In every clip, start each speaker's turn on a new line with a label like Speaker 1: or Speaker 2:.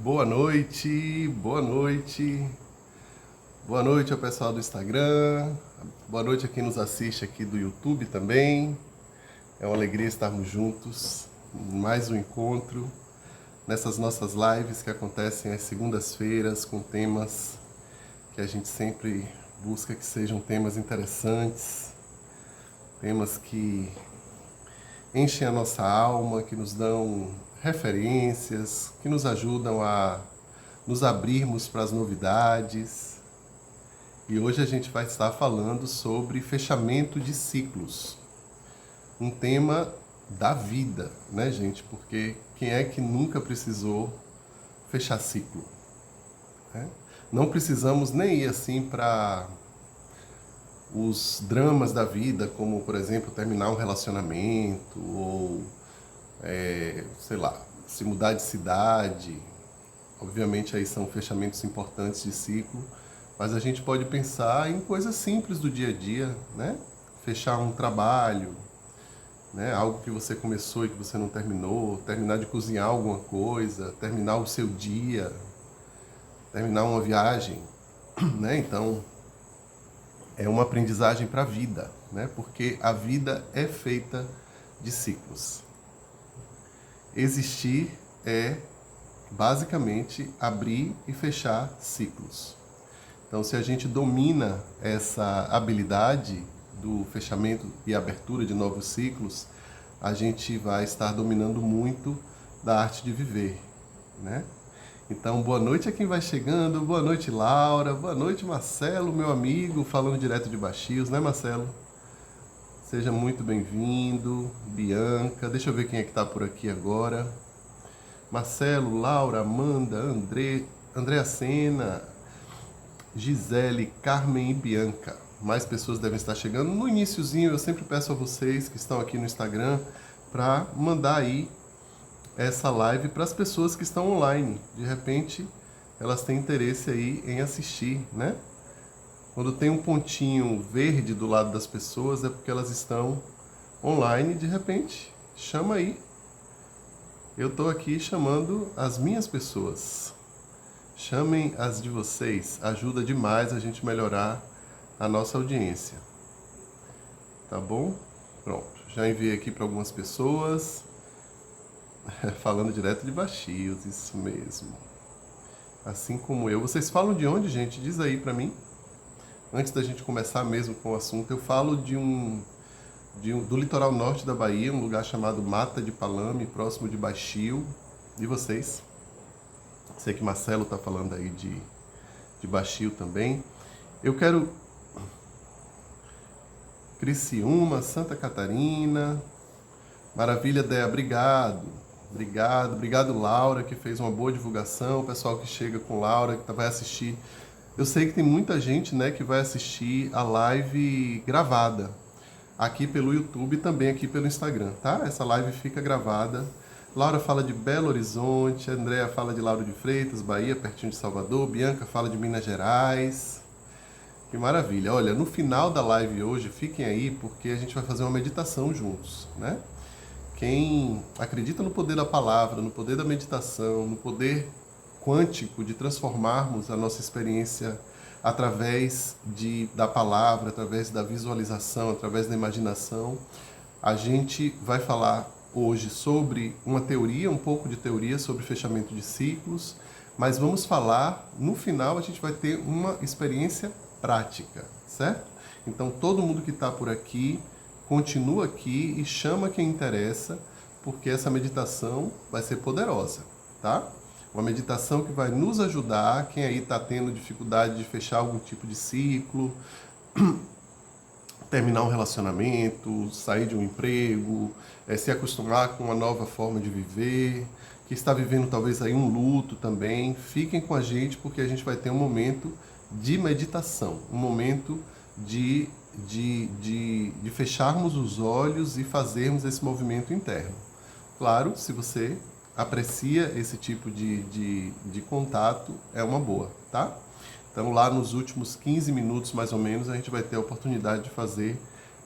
Speaker 1: Boa noite, boa noite. Boa noite ao pessoal do Instagram. Boa noite a quem nos assiste aqui do YouTube também. É uma alegria estarmos juntos em mais um encontro nessas nossas lives que acontecem às segundas-feiras com temas que a gente sempre busca que sejam temas interessantes, temas que enchem a nossa alma, que nos dão referências, que nos ajudam a nos abrirmos para as novidades. E hoje a gente vai estar falando sobre fechamento de ciclos. Um tema da vida, né, gente? Porque quem é que nunca precisou fechar ciclo? Né? Não precisamos nem ir assim para os dramas da vida, como, por exemplo, terminar um relacionamento ou, sei lá, se mudar de cidade. Obviamente aí são fechamentos importantes de ciclo, mas a gente pode pensar em coisas simples do dia a dia, né? Fechar um trabalho, né? Algo que você começou e que você não terminou, terminar de cozinhar alguma coisa, terminar o seu dia, terminar uma viagem, né? Então, é uma aprendizagem para a vida, né? Porque a vida é feita de ciclos. Existir é basicamente abrir e fechar ciclos. Então, se a gente domina essa habilidade do fechamento e abertura de novos ciclos, a gente vai estar dominando muito da arte de viver, né? Então, boa noite a quem vai chegando, boa noite Laura, boa noite Marcelo, meu amigo, falando direto de Baxios, né Marcelo? Seja muito bem-vindo, Bianca, deixa eu ver quem é que está por aqui agora. Marcelo, Laura, Amanda, Andréa Sena, Gisele, Carmen e Bianca. Mais pessoas devem estar chegando. No iniciozinho eu sempre peço a vocês que estão aqui no Instagram para mandar aí essa live para as pessoas que estão online. De repente elas têm interesse aí em assistir, né? Quando tem um pontinho verde do lado das pessoas é porque elas estão online. De repente, chama aí. Eu estou aqui chamando as minhas pessoas. Chamem as de vocês. Ajuda demais a gente melhorar a nossa audiência. Tá bom? Pronto. Já enviei aqui para algumas pessoas. Falando direto de Baxios, isso mesmo. Assim como eu. Vocês falam de onde, gente? Diz aí para mim. Antes da gente começar mesmo com o assunto, eu falo do litoral norte da Bahia, um lugar chamado Mata de Palame, próximo de Baixio. E vocês? Sei que Marcelo está falando aí de Baixio também. Eu quero Criciúma, Santa Catarina. Maravilha, Dé, obrigado. Obrigado Laura, que fez uma boa divulgação. O pessoal que chega com Laura, que vai assistir. Eu sei que tem muita gente, né, que vai assistir a live gravada. Aqui pelo YouTube e também aqui pelo Instagram, tá? Essa live fica gravada. Laura fala de Belo Horizonte, Andréa fala de Lauro de Freitas, Bahia, pertinho de Salvador, Bianca fala de Minas Gerais. Que maravilha. Olha, no final da live hoje, fiquem aí porque a gente vai fazer uma meditação juntos, né? Quem acredita no poder da palavra, no poder da meditação, no poder quântico de transformarmos a nossa experiência através da palavra, através da visualização, através da imaginação, a gente vai falar hoje sobre uma teoria, um pouco de teoria sobre fechamento de ciclos, mas vamos falar, no final a gente vai ter uma experiência prática, certo? Então todo mundo que está por aqui, continua aqui e chama quem interessa, porque essa meditação vai ser poderosa, tá? Uma meditação que vai nos ajudar, quem aí está tendo dificuldade de fechar algum tipo de ciclo, terminar um relacionamento, sair de um emprego, se acostumar com uma nova forma de viver, que está vivendo talvez aí um luto também. Fiquem com a gente porque a gente vai ter um momento de meditação, um momento de fecharmos os olhos e fazermos esse movimento interno. Claro, se você aprecia esse tipo de contato, é uma boa, tá? Então lá nos últimos 15 minutos mais ou menos a gente vai ter a oportunidade de fazer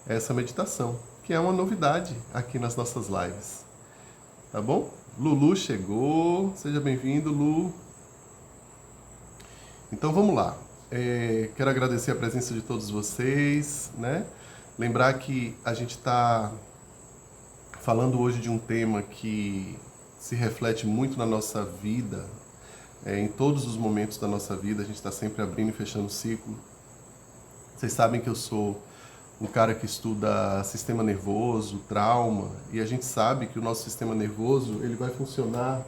Speaker 1: essa meditação, que é uma novidade aqui nas nossas lives. Tá bom? Lulu chegou, seja bem-vindo, Lu. Então vamos lá. Quero agradecer a presença de todos vocês, né? Lembrar que a gente está falando hoje de um tema que se reflete muito na nossa vida, em todos os momentos da nossa vida, a gente está sempre abrindo e fechando ciclo. Vocês sabem que eu sou um cara que estuda sistema nervoso, trauma, e a gente sabe que o nosso sistema nervoso ele vai funcionar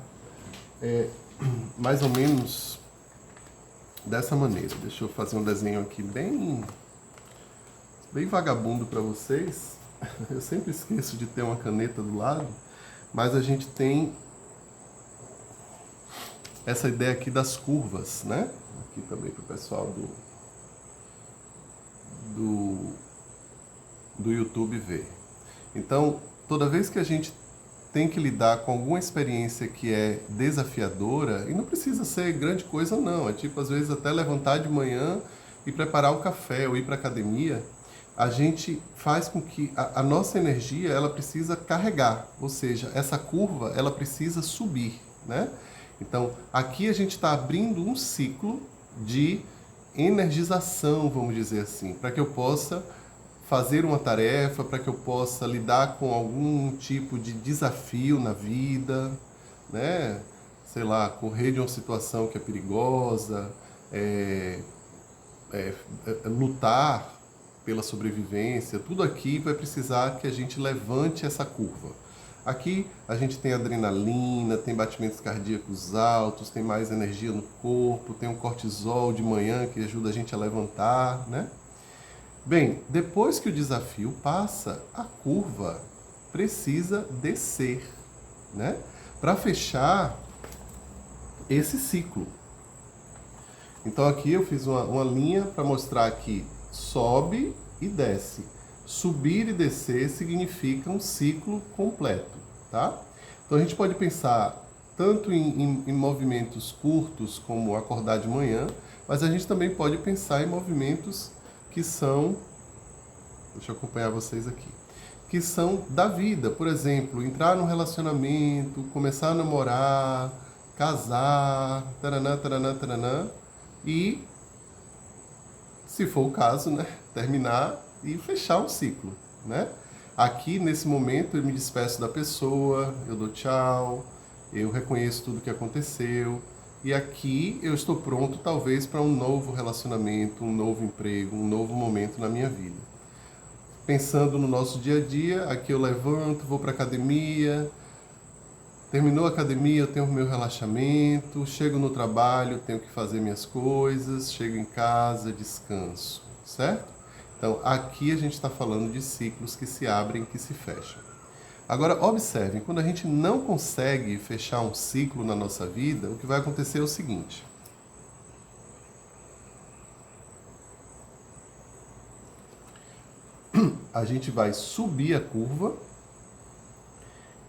Speaker 1: mais ou menos dessa maneira. Deixa eu fazer um desenho aqui bem vagabundo para vocês. Eu sempre esqueço de ter uma caneta do lado, mas a gente tem essa ideia aqui das curvas, né? Aqui também para o pessoal do YouTube ver. Então, toda vez que a gente tem que lidar com alguma experiência que é desafiadora, e não precisa ser grande coisa não, é tipo às vezes até levantar de manhã e preparar o café ou ir para academia, a gente faz com que a nossa energia ela precisa carregar, ou seja, essa curva ela precisa subir, né? Então, aqui a gente está abrindo um ciclo de energização, vamos dizer assim, para que eu possa fazer uma tarefa, para que eu possa lidar com algum tipo de desafio na vida, né? Sei lá, correr de uma situação que é perigosa, lutar pela sobrevivência, tudo aqui vai precisar que a gente levante essa curva. Aqui a gente tem adrenalina, tem batimentos cardíacos altos, tem mais energia no corpo, tem um cortisol de manhã que ajuda a gente a levantar, né? Bem, depois que o desafio passa, a curva precisa descer, né? Para fechar esse ciclo. Então aqui eu fiz uma linha para mostrar que sobe e desce. Subir e descer significa um ciclo completo, tá? Então a gente pode pensar tanto em movimentos curtos, como acordar de manhã, mas a gente também pode pensar em movimentos que são, deixa eu acompanhar vocês aqui, que são da vida. Por exemplo, entrar num relacionamento, começar a namorar, casar, taranã, taranã, taranã, e, se for o caso, né, terminar e fechar um ciclo, né? Aqui, nesse momento, eu me despeço da pessoa, eu dou tchau, eu reconheço tudo que aconteceu, e aqui eu estou pronto, talvez, para um novo relacionamento, um novo emprego, um novo momento na minha vida. Pensando no nosso dia a dia, aqui eu levanto, vou para a academia, terminou a academia, eu tenho o meu relaxamento, chego no trabalho, tenho que fazer minhas coisas, chego em casa, descanso, certo? Então, aqui a gente está falando de ciclos que se abrem, que se fecham. Agora, observem, quando a gente não consegue fechar um ciclo na nossa vida, o que vai acontecer é o seguinte. A gente vai subir a curva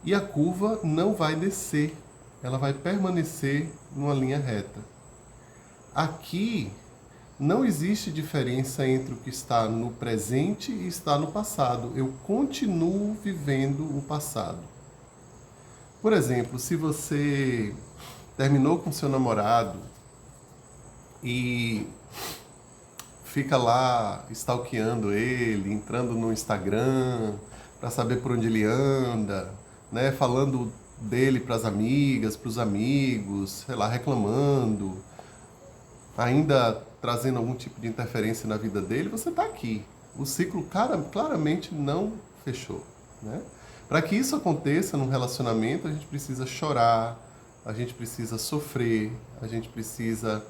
Speaker 1: e a curva não vai descer, ela vai permanecer numa linha reta. Aqui não existe diferença entre o que está no presente e está no passado. Eu continuo vivendo o passado. Por exemplo, se você terminou com seu namorado e fica lá stalkeando ele, entrando no Instagram para saber por onde ele anda, né, falando dele para as amigas, para os amigos, sei lá, reclamando, ainda trazendo algum tipo de interferência na vida dele, você está aqui. O ciclo claramente não fechou, né? Para que isso aconteça num relacionamento, a gente precisa chorar, a gente precisa sofrer, a gente precisa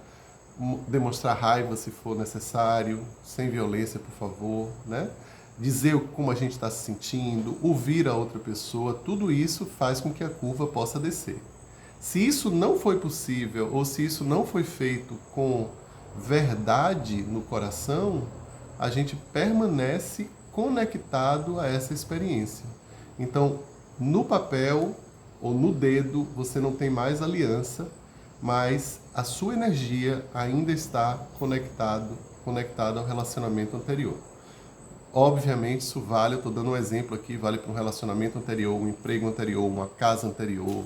Speaker 1: demonstrar raiva se for necessário, sem violência, por favor, né? Dizer como a gente está se sentindo, ouvir a outra pessoa, tudo isso faz com que a curva possa descer. Se isso não foi possível, ou se isso não foi feito com verdade no coração, a gente permanece conectado a essa experiência. Então, no papel ou no dedo, você não tem mais aliança, mas a sua energia ainda está conectada ao relacionamento anterior. Obviamente, isso vale, eu estou dando um exemplo aqui, vale para um relacionamento anterior, um emprego anterior, uma casa anterior,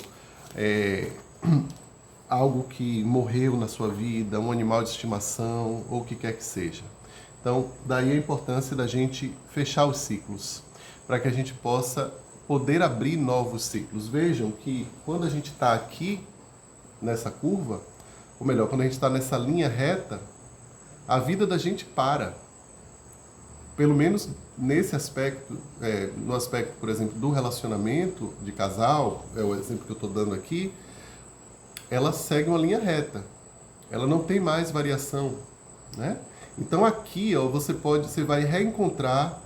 Speaker 1: algo que morreu na sua vida, um animal de estimação ou o que quer que seja. Então, daí a importância da gente fechar os ciclos, para que a gente possa poder abrir novos ciclos. Vejam que quando a gente está aqui nessa curva, ou melhor, quando a gente está nessa linha reta, a vida da gente para. Pelo menos nesse aspecto, no aspecto, por exemplo, do relacionamento de casal, é o exemplo que eu estou dando aqui, ela segue uma linha reta. Ela não tem mais variação, né? Então aqui, ó, você vai encontrar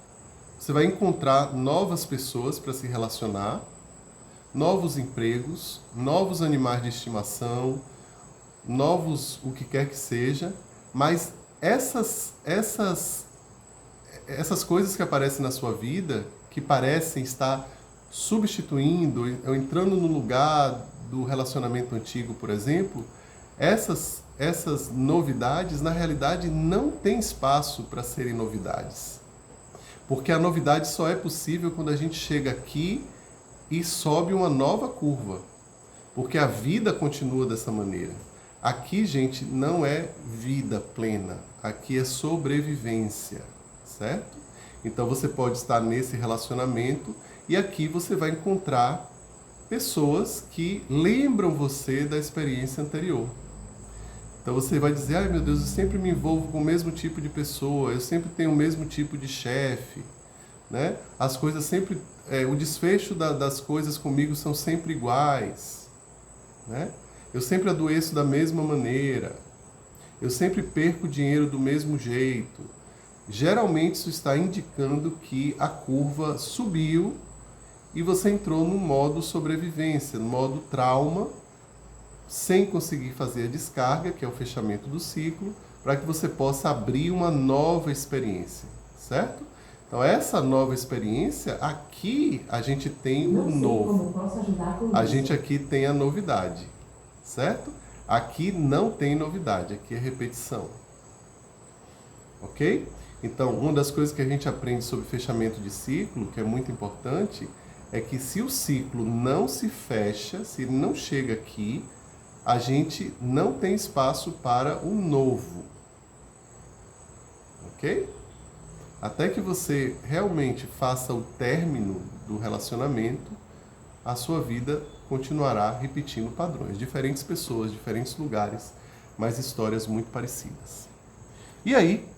Speaker 1: novas pessoas para se relacionar, novos empregos, novos animais de estimação, novos o que quer que seja, mas essas coisas que aparecem na sua vida, que parecem estar substituindo ou entrando no lugar do relacionamento antigo, por exemplo, essas novidades, na realidade, não tem espaço para serem novidades. Porque a novidade só é possível quando a gente chega aqui e sobe uma nova curva. Porque a vida continua dessa maneira. Aqui, gente, não é vida plena. Aqui é sobrevivência, certo? Então você pode estar nesse relacionamento e aqui você vai encontrar pessoas que lembram você da experiência anterior. Então você vai dizer, ai meu Deus, eu sempre me envolvo com o mesmo tipo de pessoa, eu sempre tenho o mesmo tipo de chefe, né? As coisas sempre, o desfecho das coisas comigo são sempre iguais, né? Eu sempre adoeço da mesma maneira, eu sempre perco dinheiro do mesmo jeito. Geralmente isso está indicando que a curva subiu e você entrou no modo sobrevivência, no modo trauma, sem conseguir fazer a descarga, que é o fechamento do ciclo, para que você possa abrir uma nova experiência, certo? Então, essa nova experiência, aqui a gente tem o novo. A gente aqui tem a novidade, certo? Aqui não tem novidade, aqui é repetição. Ok? Então, uma das coisas que a gente aprende sobre fechamento de ciclo, que é muito importante, é que se o ciclo não se fecha, se ele não chega aqui, a gente não tem espaço para o novo. Ok? Até que você realmente faça o término do relacionamento, a sua vida continuará repetindo padrões. Diferentes pessoas, diferentes lugares, mas histórias muito parecidas. E aí,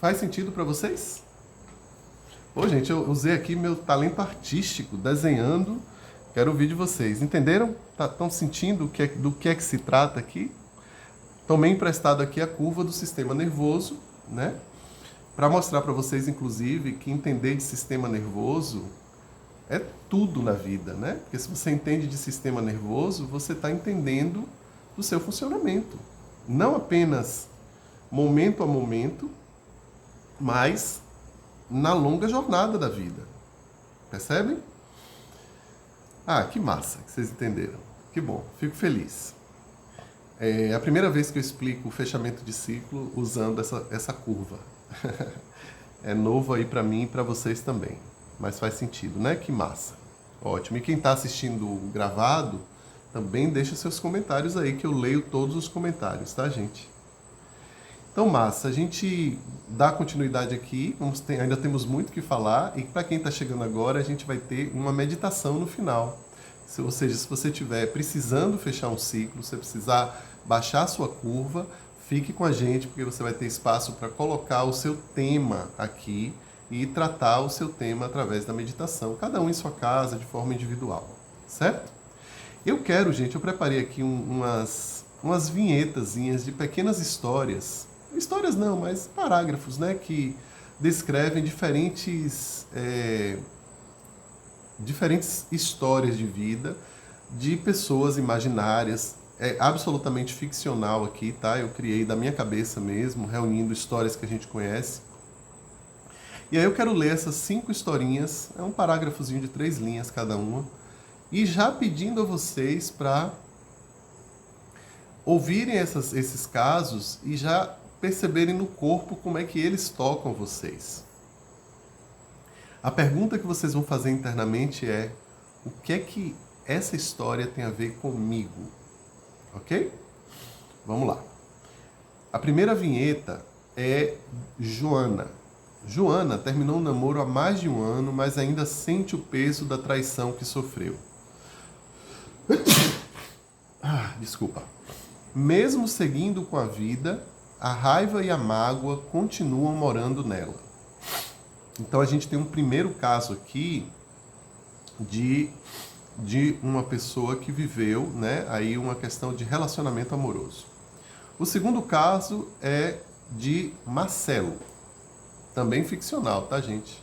Speaker 1: faz sentido para vocês? Pô, gente, eu usei aqui meu talento artístico, desenhando. Quero ouvir de vocês. Entenderam? Estão sentindo do que é que se trata aqui? Tomei emprestado aqui a curva do sistema nervoso, né? Para mostrar para vocês, inclusive, que entender de sistema nervoso é tudo na vida, né? Porque se você entende de sistema nervoso, você está entendendo do seu funcionamento. Não apenas momento a momento, mas na longa jornada da vida. Percebem? Ah, que massa que vocês entenderam. Que bom, fico feliz. É a primeira vez que eu explico o fechamento de ciclo usando essa curva. É novo aí para mim e para vocês também. Mas faz sentido, né? Que massa. Ótimo. E quem está assistindo gravado, também deixa seus comentários aí, que eu leio todos os comentários, tá, gente? Então, massa. A gente dá continuidade aqui. Ainda temos muito o que falar. E para quem está chegando agora, a gente vai ter uma meditação no final. Ou seja, se você estiver precisando fechar um ciclo, se você precisar baixar a sua curva, fique com a gente, porque você vai ter espaço para colocar o seu tema aqui e tratar o seu tema através da meditação, cada um em sua casa, de forma individual, certo? Eu preparei aqui umas vinhetazinhas de pequenas histórias não, mas parágrafos, né, que descrevem diferentes histórias de vida de pessoas imaginárias. É absolutamente ficcional aqui, tá? Eu criei da minha cabeça mesmo, reunindo histórias que a gente conhece. E aí eu quero ler essas 5 historinhas, é um parágrafozinho de 3 linhas cada uma, e já pedindo a vocês para ouvirem esses casos e já perceberem no corpo como é que eles tocam vocês. A pergunta que vocês vão fazer internamente o que é que essa história tem a ver comigo? Ok? Vamos lá. A primeira vinheta é Joana. Joana terminou o namoro há mais de um ano, mas ainda sente o peso da traição que sofreu. Desculpa. Mesmo seguindo com a vida, a raiva e a mágoa continuam morando nela. Então a gente tem um primeiro caso aqui de uma pessoa que viveu, né, aí uma questão de relacionamento amoroso. O segundo caso é de Marcelo, também ficcional, tá, gente?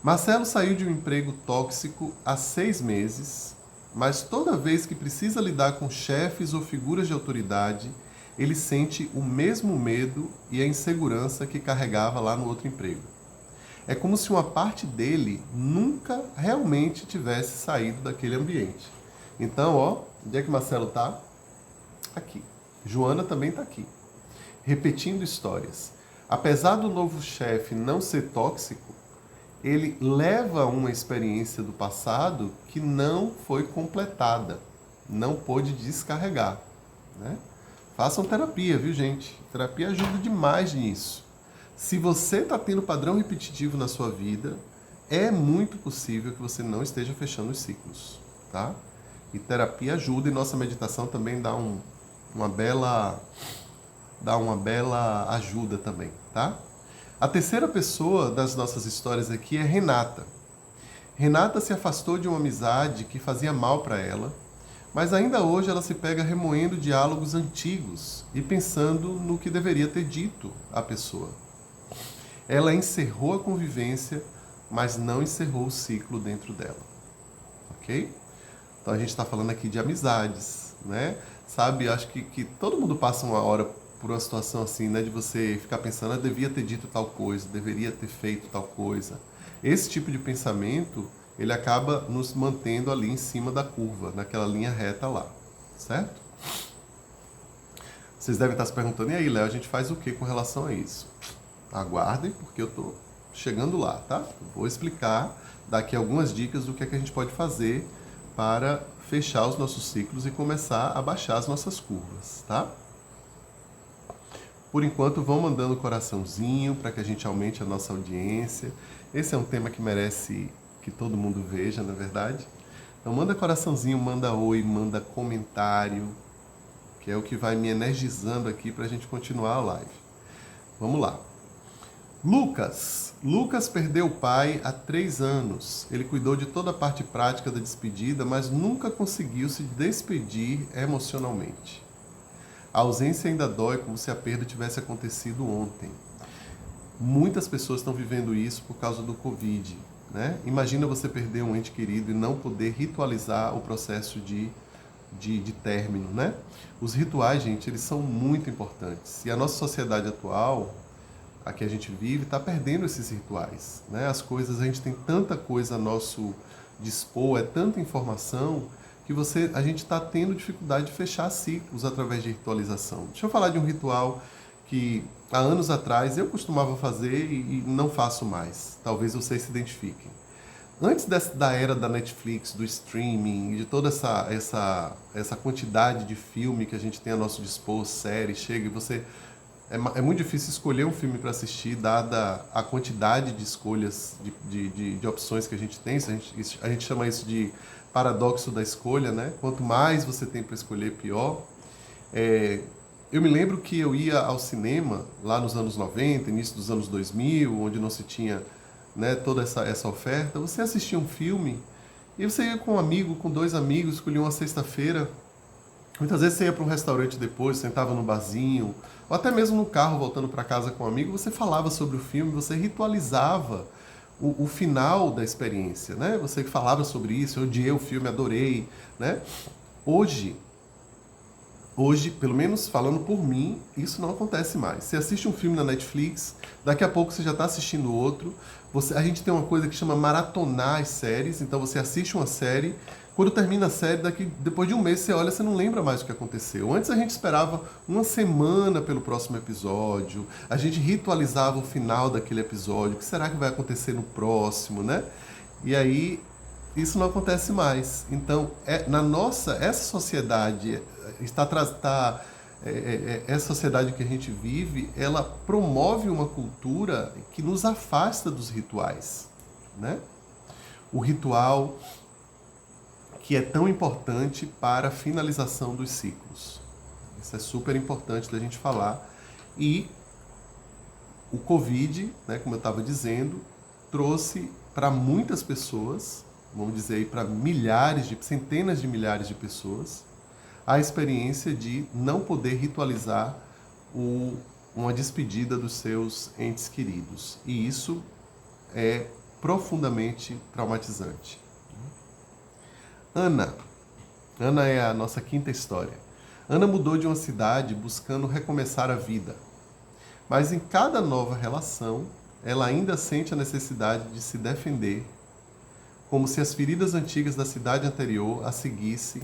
Speaker 1: Marcelo saiu de um emprego tóxico há 6 meses, mas toda vez que precisa lidar com chefes ou figuras de autoridade, ele sente o mesmo medo e a insegurança que carregava lá no outro emprego. É como se uma parte dele nunca realmente tivesse saído daquele ambiente. Então, ó, onde é que Marcelo tá? Aqui. Joana também tá aqui. Repetindo histórias. Apesar do novo chefe não ser tóxico, ele leva uma experiência do passado que não foi completada, não pôde descarregar, né? Façam terapia, viu, gente? Terapia ajuda demais nisso. Se você está tendo padrão repetitivo na sua vida, é muito possível que você não esteja fechando os ciclos, tá? E terapia ajuda, e nossa meditação também dá uma bela ajuda também, tá? A terceira pessoa das nossas histórias aqui é Renata. Renata se afastou de uma amizade que fazia mal para ela, mas ainda hoje ela se pega remoendo diálogos antigos e pensando no que deveria ter dito à pessoa. Ela encerrou a convivência, mas não encerrou o ciclo dentro dela. Ok? Então a gente está falando aqui de amizades, né? Sabe, acho que todo mundo passa uma hora por uma situação assim, né? De você ficar pensando, eu devia ter dito tal coisa, deveria ter feito tal coisa. Esse tipo de pensamento, ele acaba nos mantendo ali em cima da curva, naquela linha reta lá, certo? Vocês devem estar se perguntando, e aí, Léo, a gente faz o que com relação a isso? Aguardem, porque eu estou chegando lá, tá? Vou explicar daqui algumas dicas do que é que a gente pode fazer para fechar os nossos ciclos e começar a baixar as nossas curvas, tá? Por enquanto, vão mandando coraçãozinho para que a gente aumente a nossa audiência. Esse é um tema que merece que todo mundo veja, na verdade. Então, manda coraçãozinho, manda oi, manda comentário, que é o que vai me energizando aqui para a gente continuar a live. Vamos lá. Lucas perdeu o pai há 3 anos. Ele cuidou de toda a parte prática da despedida, mas nunca conseguiu se despedir emocionalmente. A ausência ainda dói, como se a perda tivesse acontecido ontem. Muitas pessoas estão vivendo isso por causa do Covid, né? Imagina você perder um ente querido e não poder ritualizar o processo de término, né? Os rituais, gente, eles são muito importantes. E a nossa sociedade atual, a que a gente vive, está perdendo esses rituais, né? As coisas, a gente tem tanta coisa a nosso dispor, é tanta informação, que a gente está tendo dificuldade de fechar ciclos através de ritualização. Deixa eu falar de um ritual que há anos atrás eu costumava fazer e não faço mais. Talvez vocês se identifiquem. Antes da era da Netflix, do streaming, de toda essa quantidade de filme que a gente tem a nosso dispor, série, chega e você... É muito difícil escolher um filme para assistir, dada a quantidade de escolhas, de opções que a gente tem. A gente chama isso de paradoxo da escolha, né? Quanto mais você tem para escolher, pior. Eu me lembro que eu ia ao cinema lá nos anos 90, início dos anos 2000, onde não se tinha, né, toda essa oferta. Você assistia um filme e você ia com um amigo, com 2 amigos, escolhia uma sexta-feira. Muitas vezes você ia para um restaurante depois, sentava no barzinho, ou até mesmo no carro voltando para casa com um amigo, você falava sobre o filme, você ritualizava o final da experiência, né? Você falava sobre isso, eu odiei o filme, adorei, né? Hoje, pelo menos falando por mim, isso não acontece mais. Você assiste um filme na Netflix, daqui a pouco você já está assistindo outro. A gente tem uma coisa que chama maratonar as séries, então você assiste uma série, quando termina a série, depois de um mês você olha, você não lembra mais o que aconteceu. Antes a gente esperava uma semana pelo próximo episódio, a gente ritualizava o final daquele episódio, o que será que vai acontecer no próximo, né? E aí, isso não acontece mais. Então, essa sociedade está essa sociedade que a gente vive, ela promove uma cultura que nos afasta dos rituais, né? O ritual que é tão importante para a finalização dos ciclos. Isso é super importante da gente falar. E o Covid, né, como eu estava dizendo, trouxe para muitas pessoas, vamos dizer aí para centenas de milhares de pessoas, a experiência de não poder ritualizar uma despedida dos seus entes queridos. E isso é profundamente traumatizante. Ana é a nossa quinta história. Ana mudou de uma cidade buscando recomeçar a vida. Mas em cada nova relação, ela ainda sente a necessidade de se defender, como se as feridas antigas da cidade anterior a seguissem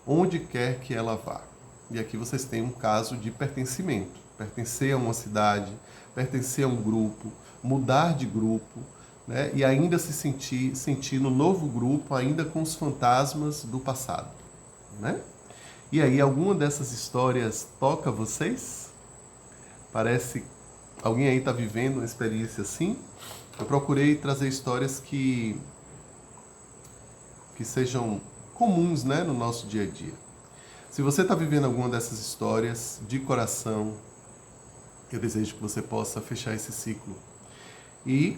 Speaker 1: onde quer que ela vá. E aqui vocês têm um caso de pertencimento. Pertencer a uma cidade, pertencer a um grupo, mudar de grupo, né? E ainda se sentir no novo grupo, ainda com os fantasmas do passado, né? E aí, alguma dessas histórias toca vocês? Parece alguém aí está vivendo uma experiência assim? Eu procurei trazer histórias que sejam comuns, né, no nosso dia a dia. Se você está vivendo alguma dessas histórias, de coração, eu desejo que você possa fechar esse ciclo. E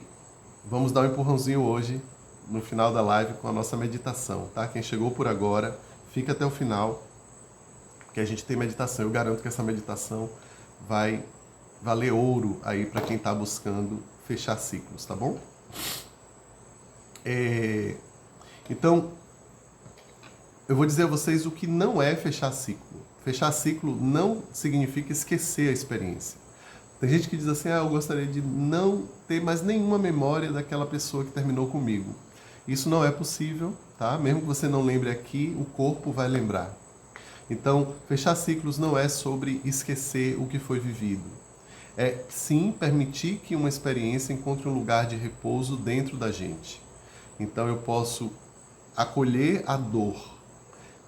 Speaker 1: vamos dar um empurrãozinho hoje, no final da live, com a nossa meditação, tá? Quem chegou por agora, fica até o final, porque a gente tem meditação. Eu garanto que essa meditação vai valer ouro aí para quem está buscando fechar ciclos, tá bom? Então, eu vou dizer a vocês o que não é fechar ciclo. Fechar ciclo não significa esquecer a experiência. Tem gente que diz assim, eu gostaria de não ter mais nenhuma memória daquela pessoa que terminou comigo. Isso não é possível, tá? Mesmo que você não lembre aqui, o corpo vai lembrar. Então, fechar ciclos não é sobre esquecer o que foi vivido. É, sim, permitir que uma experiência encontre um lugar de repouso dentro da gente. Então, eu posso acolher a dor,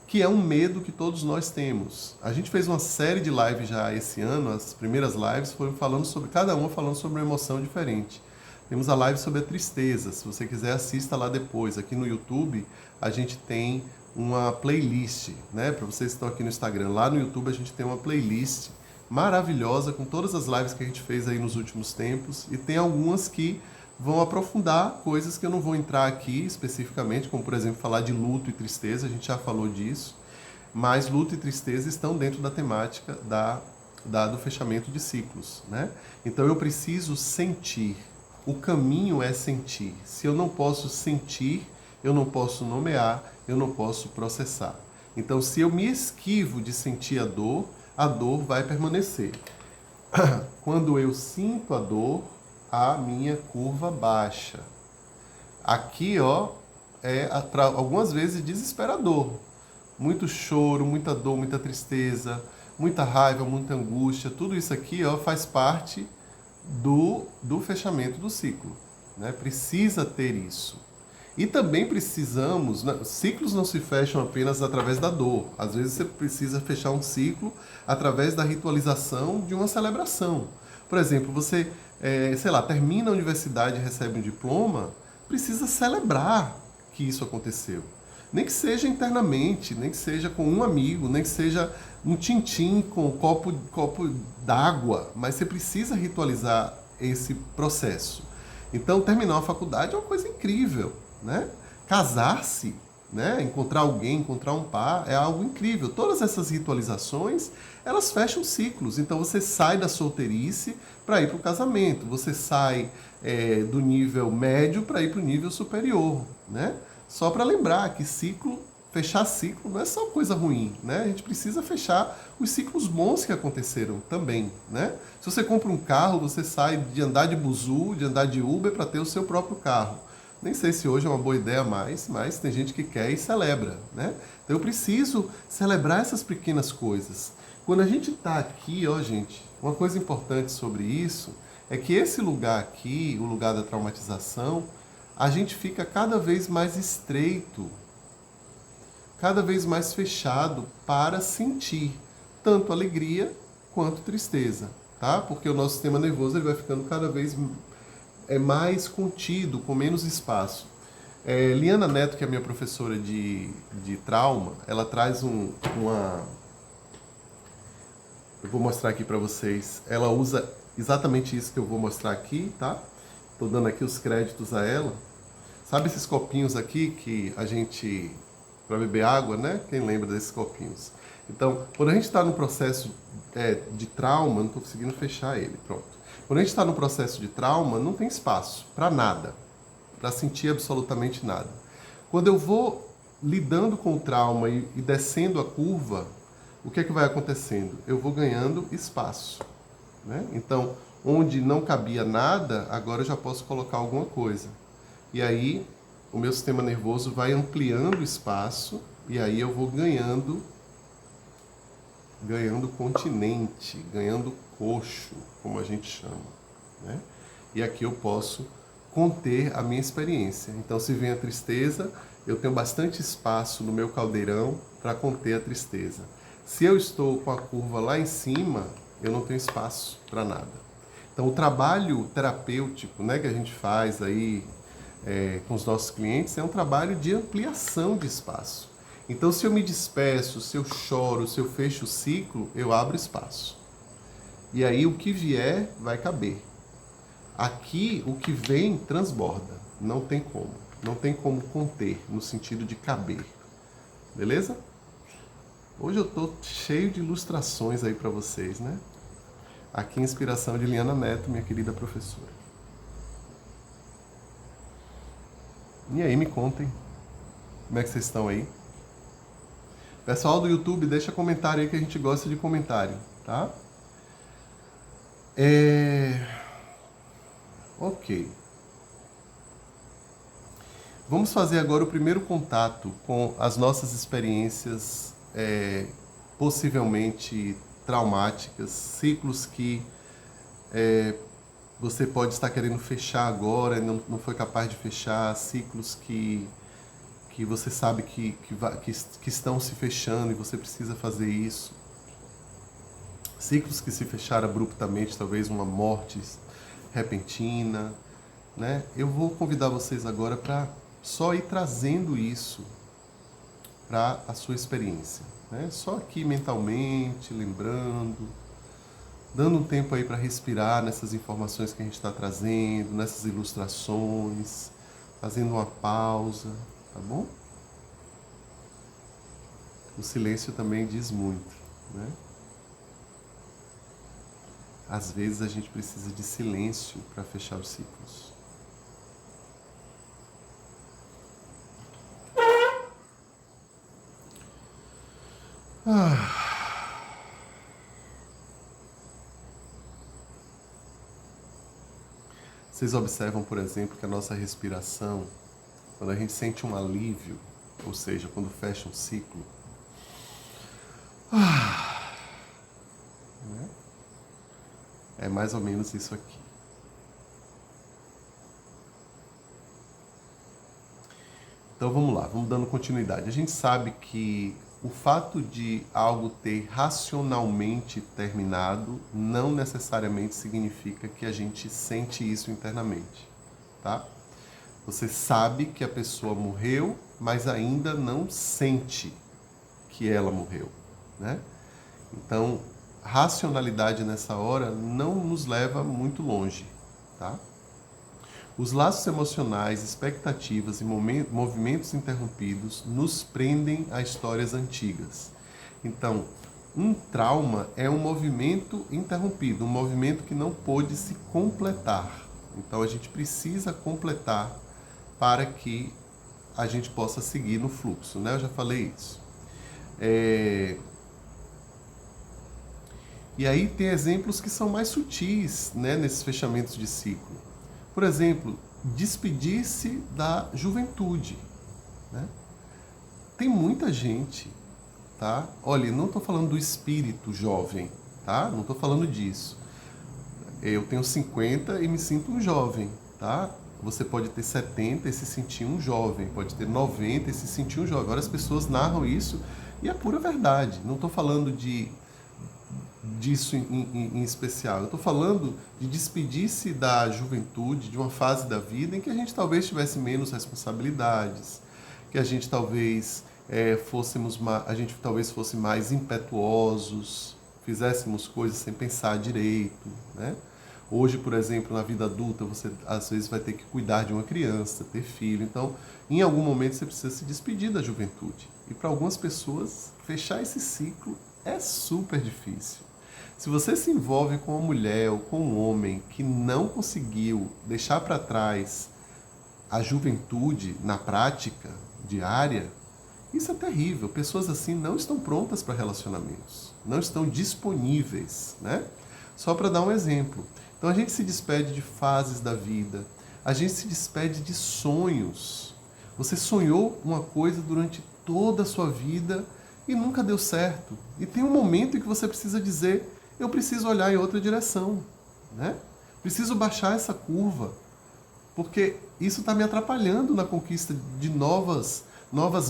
Speaker 1: que é um medo que todos nós temos. A gente fez uma série de lives já esse ano, as primeiras lives foram falando sobre, cada uma falando sobre uma emoção diferente. Temos a live sobre a tristeza, se você quiser assista lá depois. Aqui no YouTube a gente tem uma playlist, né? Para vocês que estão aqui no Instagram, lá no YouTube a gente tem uma playlist maravilhosa com todas as lives que a gente fez aí nos últimos tempos, e tem algumas que vão aprofundar coisas que eu não vou entrar aqui especificamente, como por exemplo falar de luto e tristeza, a gente já falou disso, mas luto e tristeza estão dentro da temática do fechamento de ciclos, né? Então eu preciso sentir, o caminho é sentir. Se eu não posso sentir, eu não posso nomear, eu não posso processar. Então se eu me esquivo de sentir a dor vai permanecer. Quando eu sinto a dor, a minha curva baixa. Aqui, ó, algumas vezes desesperador. Muito choro, muita dor, muita tristeza, muita raiva, muita angústia. Tudo isso aqui, ó, faz parte do fechamento do ciclo, né? Precisa ter isso. E também precisamos, né? Ciclos não se fecham apenas através da dor. Às vezes você precisa fechar um ciclo através da ritualização de uma celebração. Por exemplo, você termina a universidade e recebe um diploma, precisa celebrar que isso aconteceu. Nem que seja internamente, nem que seja com um amigo, nem que seja um tintim com um copo d'água, mas você precisa ritualizar esse processo. Então, terminar a faculdade é uma coisa incrível, né? Casar-se, né? Encontrar alguém, encontrar um par, é algo incrível. Todas essas ritualizações, elas fecham ciclos. Então você sai da solteirice para ir para o casamento, você sai do nível médio para ir para o nível superior, né? Só para lembrar que fechar ciclo não é só coisa ruim, né? A gente precisa fechar os ciclos bons que aconteceram também, né? Se você compra um carro, você sai de andar de buzu, de andar de Uber para ter o seu próprio carro. Nem sei se hoje é uma boa ideia mais, mas tem gente que quer e celebra, né? Então eu preciso celebrar essas pequenas coisas. Quando a gente está aqui, ó, gente, uma coisa importante sobre isso é que esse lugar aqui, o lugar da traumatização, a gente fica cada vez mais estreito, cada vez mais fechado para sentir. tanto alegria quanto tristeza, tá? Porque o nosso sistema nervoso ele vai ficando cada vez mais contido, com menos espaço. Liana Neto, que é minha professora de trauma, ela traz uma... Eu vou mostrar aqui para vocês. Ela usa exatamente isso que eu vou mostrar aqui, tá? Tô dando aqui os créditos a ela. Sabe esses copinhos aqui que a gente... para beber água, né? Quem lembra desses copinhos? Então, quando a gente está no processo de trauma, não estou conseguindo fechar ele, pronto. Quando a gente está no processo de trauma, não tem espaço para nada, para sentir absolutamente nada. Quando eu vou lidando com o trauma e descendo a curva, o que é que vai acontecendo? Eu vou ganhando espaço, né? Então, onde não cabia nada, agora eu já posso colocar alguma coisa. E aí, o meu sistema nervoso vai ampliando o espaço e aí eu vou ganhando continente, ganhando coxo, como a gente chama, né? E aqui eu posso conter a minha experiência. Então, se vem a tristeza, eu tenho bastante espaço no meu caldeirão para conter a tristeza. Se eu estou com a curva lá em cima, eu não tenho espaço para nada. Então, o trabalho terapêutico, né, que a gente faz aí com os nossos clientes é um trabalho de ampliação de espaço. Então, se eu me despeço, se eu choro, se eu fecho o ciclo, eu abro espaço. E aí, o que vier vai caber. Aqui, o que vem transborda. Não tem como. Não tem como conter, no sentido de caber. Beleza? Hoje eu tô cheio de ilustrações aí para vocês, né? Aqui, inspiração de Liana Neto, minha querida professora. E aí, me contem. Como é que vocês estão aí? Pessoal do YouTube, deixa comentário aí que a gente gosta de comentário, tá? Ok. Vamos fazer agora o primeiro contato com as nossas experiências possivelmente traumáticas, ciclos que você pode estar querendo fechar agora e não foi capaz de fechar, ciclos que você sabe que estão se fechando e você precisa fazer isso. Ciclos que se fecharam abruptamente, talvez uma morte repentina, né? Eu vou convidar vocês agora para só ir trazendo isso para a sua experiência, né? Só aqui mentalmente, lembrando, dando um tempo aí para respirar nessas informações que a gente está trazendo, nessas ilustrações, fazendo uma pausa, tá bom? O silêncio também diz muito, né? Às vezes a gente precisa de silêncio para fechar os ciclos. Vocês observam, por exemplo, que a nossa respiração, quando a gente sente um alívio, ou seja, quando fecha um ciclo, né? É mais ou menos isso aqui. Então vamos lá, vamos dando continuidade. A gente sabe que o fato de algo ter racionalmente terminado não necessariamente significa que a gente sente isso internamente, tá? Você sabe que a pessoa morreu, mas ainda não sente que ela morreu, né? Então, racionalidade nessa hora não nos leva muito longe, tá? Os laços emocionais, expectativas e movimentos interrompidos nos prendem a histórias antigas. Então, um trauma é um movimento interrompido, um movimento que não pôde se completar. Então, a gente precisa completar para que a gente possa seguir no fluxo, né? Eu já falei isso. E aí tem exemplos que são mais sutis, né, nesses fechamentos de ciclo. Por exemplo, despedir-se da juventude, né? Tem muita gente, tá? Olha, não estou falando do espírito jovem, tá? Não estou falando disso. Eu tenho 50 e me sinto um jovem, tá? Você pode ter 70 e se sentir um jovem, pode ter 90 e se sentir um jovem. Agora as pessoas narram isso e é pura verdade. Não estou falando de disso em especial. Eu estou falando de despedir-se da juventude, de uma fase da vida em que a gente talvez tivesse menos responsabilidades, que a gente talvez a gente talvez fosse mais impetuosos, fizéssemos coisas sem pensar direito, né? Hoje, por exemplo, na vida adulta, você às vezes vai ter que cuidar de uma criança, ter filho. Então, em algum momento, você precisa se despedir da juventude. E para algumas pessoas, fechar esse ciclo é super difícil. Se você se envolve com uma mulher ou com um homem que não conseguiu deixar para trás a juventude na prática diária, isso é terrível. Pessoas assim não estão prontas para relacionamentos, não estão disponíveis, né? Só para dar um exemplo. Então a gente se despede de fases da vida, a gente se despede de sonhos. Você sonhou uma coisa durante toda a sua vida e nunca deu certo. E tem um momento em que você precisa dizer, eu preciso olhar em outra direção, né? Preciso baixar essa curva, porque isso está me atrapalhando na conquista de novas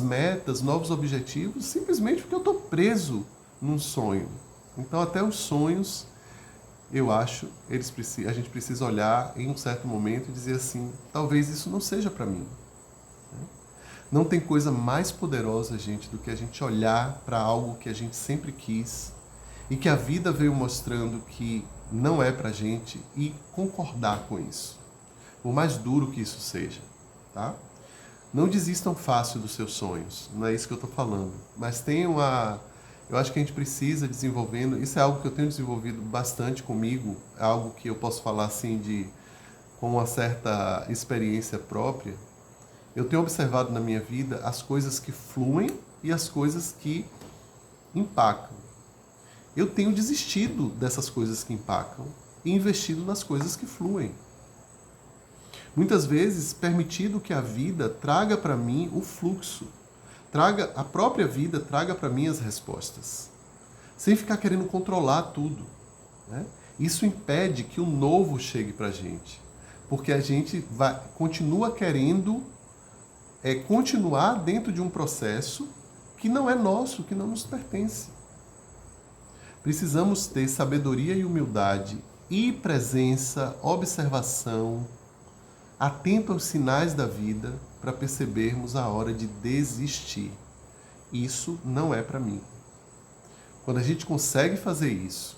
Speaker 1: metas, novos objetivos, simplesmente porque eu estou preso num sonho. Então até os sonhos, eu acho, a gente precisa olhar em um certo momento e dizer assim, talvez isso não seja para mim. Não tem coisa mais poderosa, gente, do que a gente olhar para algo que a gente sempre quis e que a vida veio mostrando que não é pra gente e concordar com isso. Por mais duro que isso seja, tá? Não desistam fácil dos seus sonhos, não é isso que eu estou falando. Mas eu acho que a gente precisa desenvolvendo, isso é algo que eu tenho desenvolvido bastante comigo, é algo que eu posso falar assim com uma certa experiência própria. Eu tenho observado na minha vida as coisas que fluem e as coisas que empacam. Eu tenho desistido dessas coisas que empacam e investido nas coisas que fluem. Muitas vezes permitido que a vida traga para mim o fluxo, a própria vida traga para mim as respostas, sem ficar querendo controlar tudo, né? Isso impede que o novo chegue para a gente, porque a gente continua querendo continuar dentro de um processo que não é nosso, que não nos pertence. Precisamos ter sabedoria e humildade e presença, observação, atento aos sinais da vida para percebermos a hora de desistir. Isso não é para mim. Quando a gente consegue fazer isso,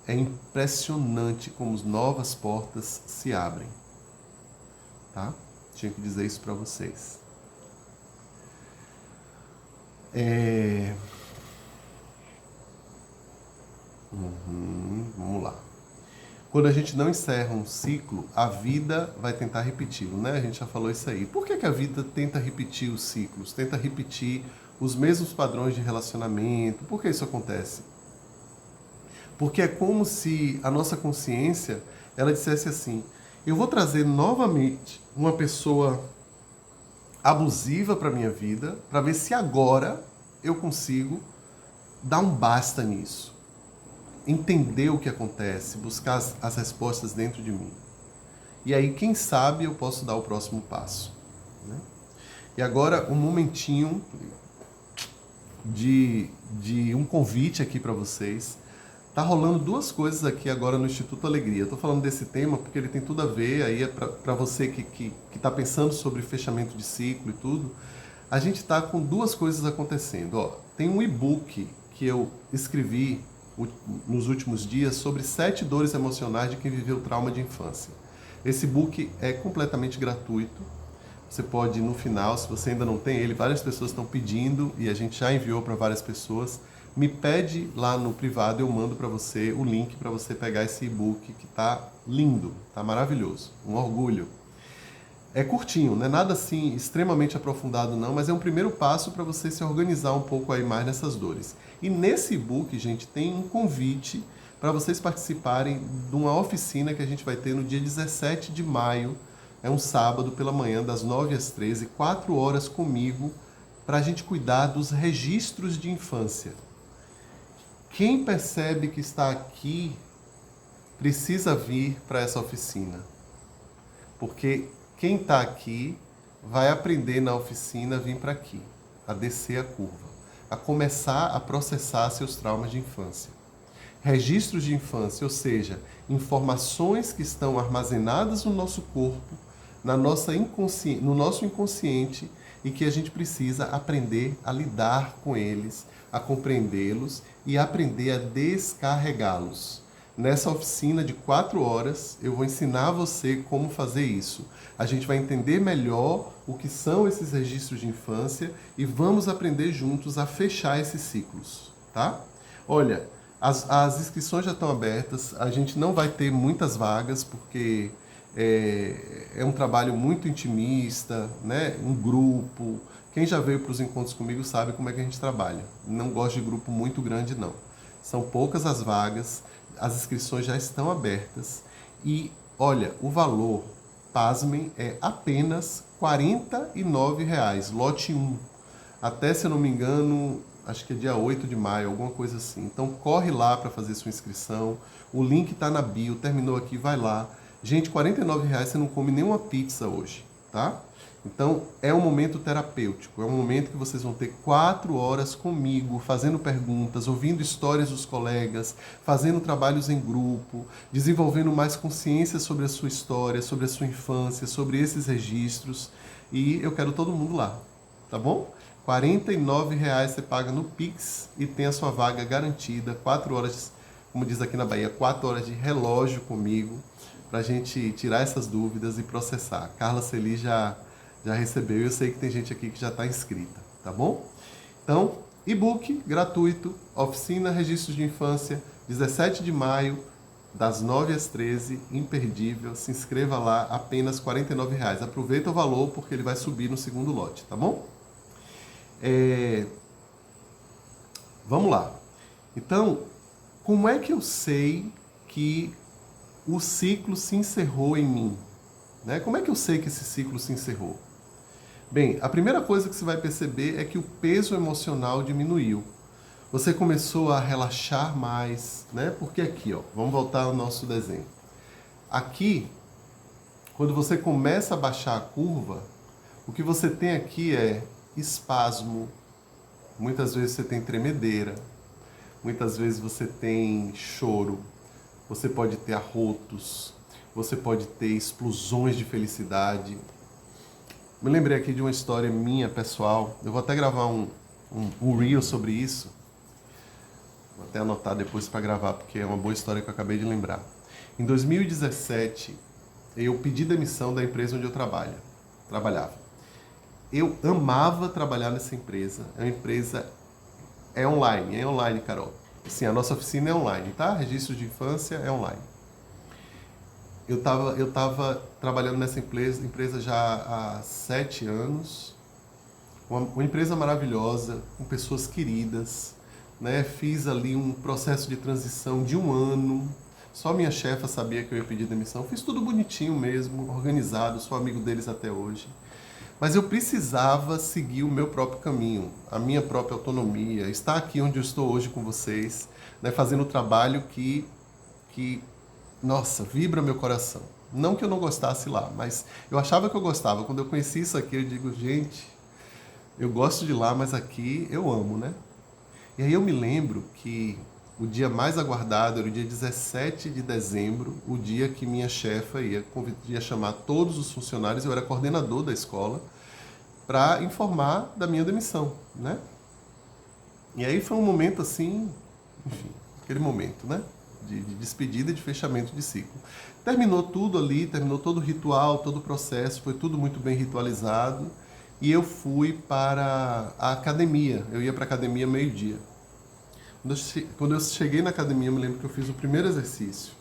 Speaker 1: é impressionante como novas portas se abrem. Tá? Tinha que dizer isso para vocês. Vamos lá. Quando a gente não encerra um ciclo, a vida vai tentar repeti-lo, né? A gente já falou isso aí. Por que a vida tenta repetir os ciclos? Tenta repetir os mesmos padrões de relacionamento? Por que isso acontece? Porque é como se a nossa consciência, ela dissesse assim, eu vou trazer novamente uma pessoa abusiva para minha vida, para ver se agora eu consigo dar um basta nisso. Entender o que acontece, buscar as respostas dentro de mim. E aí, quem sabe, eu posso dar o próximo passo, né? E agora, um momentinho de um convite aqui para vocês. Tá rolando duas coisas aqui agora no Instituto Alegria. Eu tô falando desse tema porque ele tem tudo a ver, aí é para você que tá pensando sobre fechamento de ciclo e tudo. A gente tá com duas coisas acontecendo. Ó, tem um e-book que eu escrevi nos últimos dias sobre 7 dores emocionais de quem viveu trauma de infância. Esse book é completamente gratuito. Você pode, no final, se você ainda não tem ele, várias pessoas estão pedindo e a gente já enviou para várias pessoas. Me pede lá no privado, eu mando para você o link para você pegar esse e-book que tá lindo, tá maravilhoso, um orgulho. É curtinho, não é nada assim extremamente aprofundado não, mas é um primeiro passo para você se organizar um pouco aí mais nessas dores. E nesse e-book, gente, tem um convite para vocês participarem de uma oficina que a gente vai ter no dia 17 de maio, é um sábado pela manhã, das 9 às 13, 4 horas comigo, para a gente cuidar dos registros de infância. Quem percebe que está aqui precisa vir para essa oficina, porque quem está aqui vai aprender na oficina a vir para aqui, a descer a curva. a começar a processar seus traumas de infância. Registros de infância, ou seja, informações que estão armazenadas no nosso corpo, no nosso inconsciente, e que a gente precisa aprender a lidar com eles, a compreendê-los e aprender a descarregá-los. Nessa oficina de 4 horas, eu vou ensinar você como fazer isso. A gente vai entender melhor o que são esses registros de infância e vamos aprender juntos a fechar esses ciclos, tá? Olha, as inscrições já estão abertas, a gente não vai ter muitas vagas, porque é um trabalho muito intimista, né? Um grupo. Quem já veio para os encontros comigo sabe como é que a gente trabalha. Não gosto de grupo muito grande, não. São poucas as vagas, as inscrições já estão abertas e, olha, o valor, pasmem, é apenas R$ 49,00, lote 1. Até, se eu não me engano, acho que é dia 8 de maio, alguma coisa assim. Então, corre lá para fazer sua inscrição. O link está na bio, terminou aqui, vai lá. Gente, R$ 49,00 você não come nenhuma pizza hoje, tá? Então, é um momento terapêutico, é um momento que vocês vão ter 4 horas comigo, fazendo perguntas, ouvindo histórias dos colegas, fazendo trabalhos em grupo, desenvolvendo mais consciência sobre a sua história, sobre a sua infância, sobre esses registros. E eu quero todo mundo lá, tá bom? R$ 49,00 você paga no Pix e tem a sua vaga garantida. 4 horas, como diz aqui na Bahia, 4 horas de relógio comigo, para a gente tirar essas dúvidas e processar. Carla Celi já recebeu e eu sei que tem gente aqui que já está inscrita, tá bom? Então, e-book gratuito, oficina Registros de Infância, 17 de maio, das 9 às 13, imperdível. Se inscreva lá, apenas R$ 49,00. Aproveita o valor porque ele vai subir no segundo lote, tá bom? Vamos lá. Então, como é que eu sei que o ciclo se encerrou em mim? Né? Como é que eu sei que esse ciclo se encerrou? Bem, a primeira coisa que você vai perceber é que o peso emocional diminuiu. Você começou a relaxar mais, né? Porque aqui, ó, vamos voltar ao nosso desenho. Aqui, quando você começa a baixar a curva, o que você tem aqui é espasmo, muitas vezes você tem tremedeira, muitas vezes você tem choro, você pode ter arrotos, você pode ter explosões de felicidade. Me lembrei aqui de uma história minha, pessoal. Eu vou até gravar um reel sobre isso. Vou até anotar depois para gravar, porque é uma boa história que eu acabei de lembrar. Em 2017, eu pedi demissão da empresa onde eu trabalhava. Eu amava trabalhar nessa empresa. A empresa é online, Carol. Sim, a nossa oficina é online, tá? Registro de infância é online. Eu tava trabalhando nessa empresa já há 7 anos. Uma empresa maravilhosa, com pessoas queridas, né? Fiz ali um processo de transição de 1 ano. Só minha chefa sabia que eu ia pedir demissão. Fiz tudo bonitinho mesmo, organizado, sou amigo deles até hoje. Mas eu precisava seguir o meu próprio caminho, a minha própria autonomia, estar aqui onde eu estou hoje com vocês, né, fazendo o trabalho que, nossa, vibra meu coração. Não que eu não gostasse lá, mas eu achava que eu gostava. Quando eu conheci isso aqui, eu digo, gente, eu gosto de lá, mas aqui eu amo, né? E aí eu me lembro que o dia mais aguardado era o dia 17 de dezembro, o dia que minha chefa ia chamar todos os funcionários, eu era coordenador da escola, para informar da minha demissão, né? E aí foi um momento assim, enfim, aquele momento, né? De despedida e de fechamento de ciclo. Terminou tudo ali, terminou todo o ritual, todo o processo, foi tudo muito bem ritualizado, e eu fui para a academia, eu ia para a academia meio-dia. Quando eu cheguei na academia, eu me lembro que eu fiz o primeiro exercício.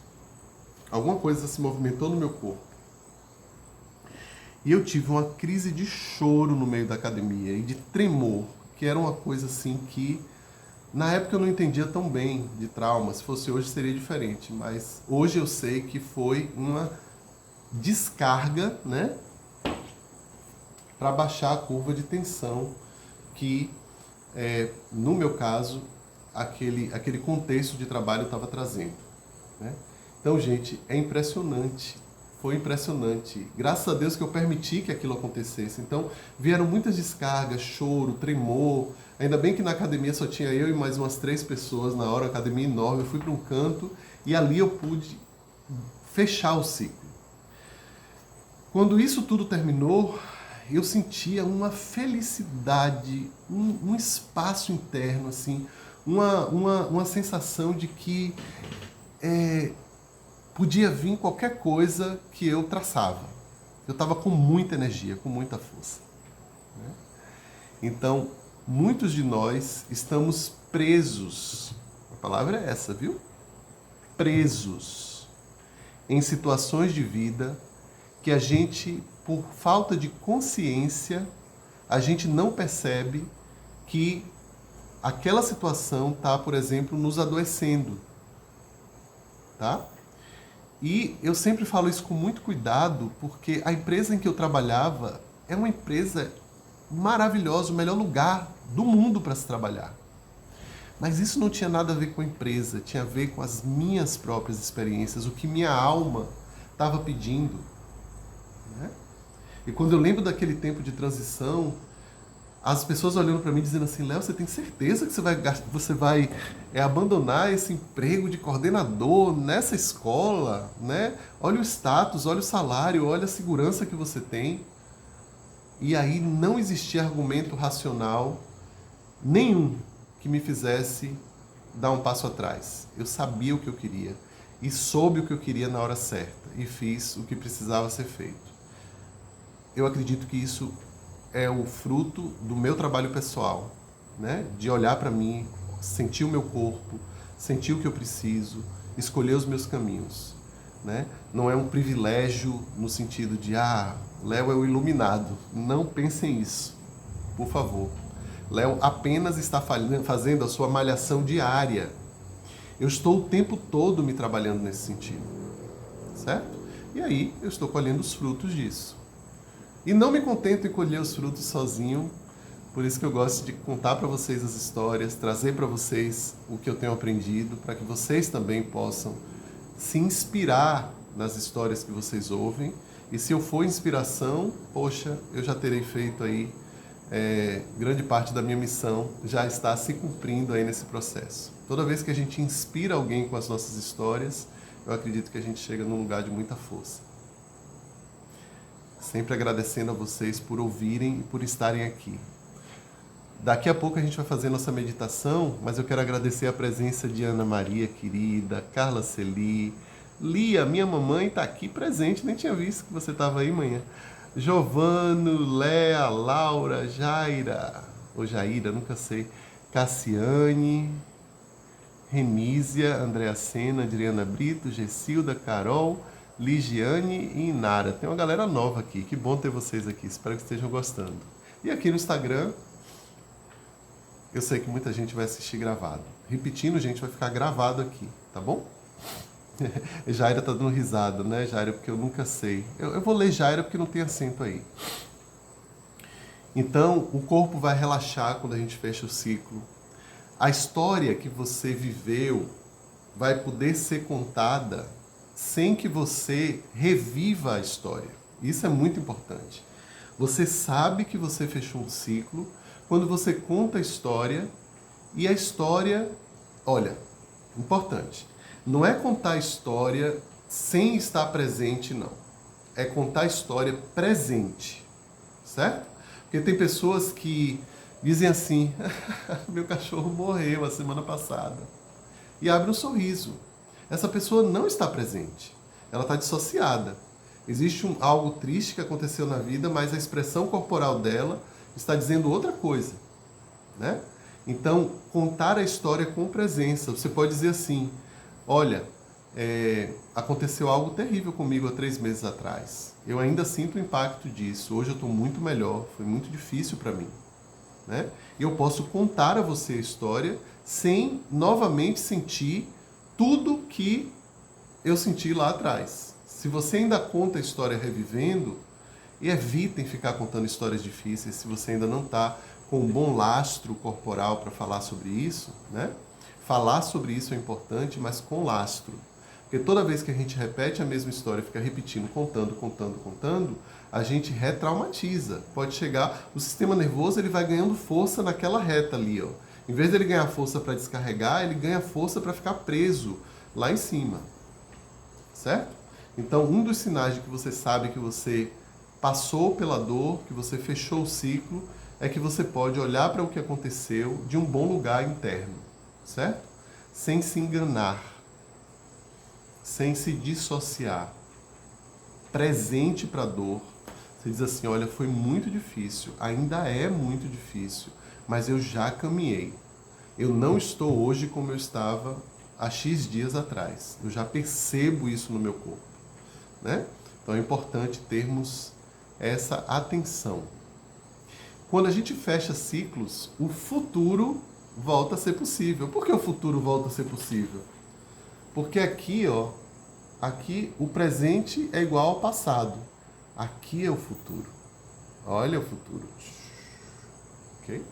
Speaker 1: Alguma coisa se movimentou no meu corpo. E eu tive uma crise de choro no meio da academia e de tremor, que era uma coisa assim que, na época eu não entendia tão bem de trauma. Se fosse hoje seria diferente, mas hoje eu sei que foi uma descarga, né, para baixar a curva de tensão que, no meu caso, aquele contexto de trabalho estava trazendo, né? Então, gente, é impressionante Foi impressionante. Graças a Deus que eu permiti que aquilo acontecesse. Então, vieram muitas descargas, choro, tremor. Ainda bem que na academia só tinha eu e mais umas 3 pessoas na hora, a academia enorme. Eu fui para um canto e ali eu pude fechar o ciclo. Quando isso tudo terminou, eu sentia uma felicidade, um espaço interno, assim, uma sensação de que podia vir qualquer coisa que eu traçava. Eu estava com muita energia, com muita força. Né? Então, muitos de nós estamos presos, a palavra é essa, viu? Presos em situações de vida que a gente, por falta de consciência, a gente não percebe que aquela situação está, por exemplo, nos adoecendo. Tá? E eu sempre falo isso com muito cuidado, porque a empresa em que eu trabalhava é uma empresa maravilhosa, o melhor lugar do mundo para se trabalhar. Mas isso não tinha nada a ver com a empresa, tinha a ver com as minhas próprias experiências, o que minha alma estava pedindo. Né? E quando eu lembro daquele tempo de transição, as pessoas olhando para mim dizendo assim, Léo, você tem certeza que você vai abandonar esse emprego de coordenador nessa escola, né? Olha o status, olha o salário, olha a segurança que você tem. E aí não existia argumento racional nenhum que me fizesse dar um passo atrás. Eu sabia o que eu queria e soube o que eu queria na hora certa e fiz o que precisava ser feito. Eu acredito que isso é o fruto do meu trabalho pessoal, né? De olhar para mim, sentir o meu corpo, sentir o que eu preciso, escolher os meus caminhos, né? Não é um privilégio no sentido de, Léo é o iluminado. Não pensem isso, por favor. Léo apenas está fazendo a sua malhação diária. Eu estou o tempo todo me trabalhando nesse sentido, certo? E aí eu estou colhendo os frutos disso. E não me contento em colher os frutos sozinho, por isso que eu gosto de contar para vocês as histórias, trazer para vocês o que eu tenho aprendido, para que vocês também possam se inspirar nas histórias que vocês ouvem. E se eu for inspiração, poxa, eu já terei feito aí grande parte da minha missão, já está se cumprindo aí nesse processo. Toda vez que a gente inspira alguém com as nossas histórias, eu acredito que a gente chega num lugar de muita força. Sempre agradecendo a vocês por ouvirem e por estarem aqui. Daqui a pouco a gente vai fazer nossa meditação, mas eu quero agradecer a presença de Ana Maria, querida, Carla Celi, Lia, minha mamãe está aqui presente, nem tinha visto que você estava aí, manhã. Giovano, Léa, Laura, Jaira, ou Jaira, nunca sei, Cassiane, Renísia, Andréa Sena, Adriana Brito, Gessilda, Carol, Ligiane e Inara. Tem uma galera nova aqui, que bom ter vocês aqui, espero que estejam gostando. E aqui no Instagram, eu sei que muita gente vai assistir gravado. Repetindo, gente, vai ficar gravado aqui, tá bom? Jaira tá dando risada, né, Jaira? Porque eu nunca sei. Eu vou ler Jaira porque não tem acento aí. Então, o corpo vai relaxar quando a gente fecha o ciclo. A história que você viveu vai poder ser contada sem que você reviva a história. Isso é muito importante. Você sabe que você fechou um ciclo quando você conta a história e a história, olha, importante, não é contar a história sem estar presente, não. É contar a história presente, certo? Porque tem pessoas que dizem assim, meu cachorro morreu a semana passada, e abre um sorriso. Essa pessoa não está presente, ela está dissociada. Existe algo triste que aconteceu na vida, mas a expressão corporal dela está dizendo outra coisa, né? Então, contar a história com presença. Você pode dizer assim, olha, aconteceu algo terrível comigo há 3 meses atrás. Eu ainda sinto o impacto disso. Hoje eu estou muito melhor, foi muito difícil para mim, né? E eu posso contar a você a história sem novamente sentir tudo que eu senti lá atrás. Se você ainda conta a história revivendo, evitem ficar contando histórias difíceis se você ainda não está com um bom lastro corporal para falar sobre isso, né? Falar sobre isso é importante, mas com lastro. Porque toda vez que a gente repete a mesma história, fica repetindo, contando, a gente retraumatiza. Pode chegar, o sistema nervoso ele vai ganhando força naquela reta ali, ó. Em vez dele ganhar força para descarregar, ele ganha força para ficar preso lá em cima. Certo? Então, um dos sinais de que você sabe que você passou pela dor, que você fechou o ciclo, é que você pode olhar para o que aconteceu de um bom lugar interno, certo? Sem se enganar, sem se dissociar, presente para a dor. Você diz assim, olha, foi muito difícil, ainda é muito difícil, mas eu já caminhei. Eu não estou hoje como eu estava há X dias atrás. Eu já percebo isso no meu corpo, né? Então é importante termos essa atenção. Quando a gente fecha ciclos, o futuro volta a ser possível. Por que o futuro volta a ser possível? Porque aqui, ó, aqui o presente é igual ao passado. Aqui é o futuro. Olha o futuro. Ok?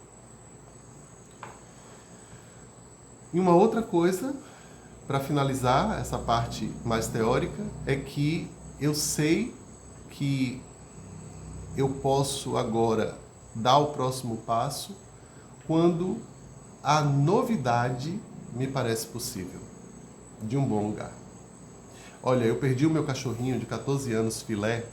Speaker 1: E uma outra coisa, para finalizar essa parte mais teórica, é que eu sei que eu posso agora dar o próximo passo quando a novidade me parece possível, de um bom lugar. Olha, eu perdi o meu cachorrinho de 14 anos, Filé,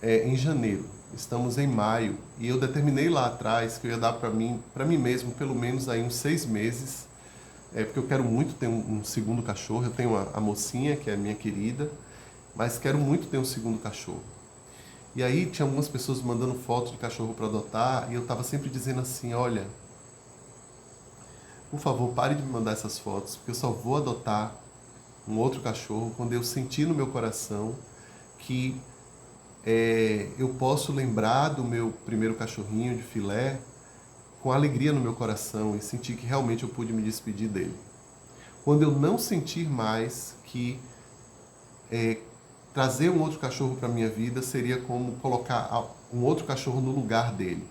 Speaker 1: em janeiro. Estamos em maio e eu determinei lá atrás que eu ia dar para mim mesmo, pelo menos aí uns 6 meses, porque eu quero muito ter um segundo cachorro. Eu tenho a mocinha, que é minha querida, mas quero muito ter um segundo cachorro. E aí tinha algumas pessoas mandando fotos de cachorro para adotar e eu estava sempre dizendo assim, olha, por favor, pare de me mandar essas fotos, porque eu só vou adotar um outro cachorro quando eu sentir no meu coração que eu posso lembrar do meu primeiro cachorrinho de Filé com alegria no meu coração e sentir que realmente eu pude me despedir dele. Quando eu não sentir mais que trazer um outro cachorro para a minha vida seria como colocar um outro cachorro no lugar dele.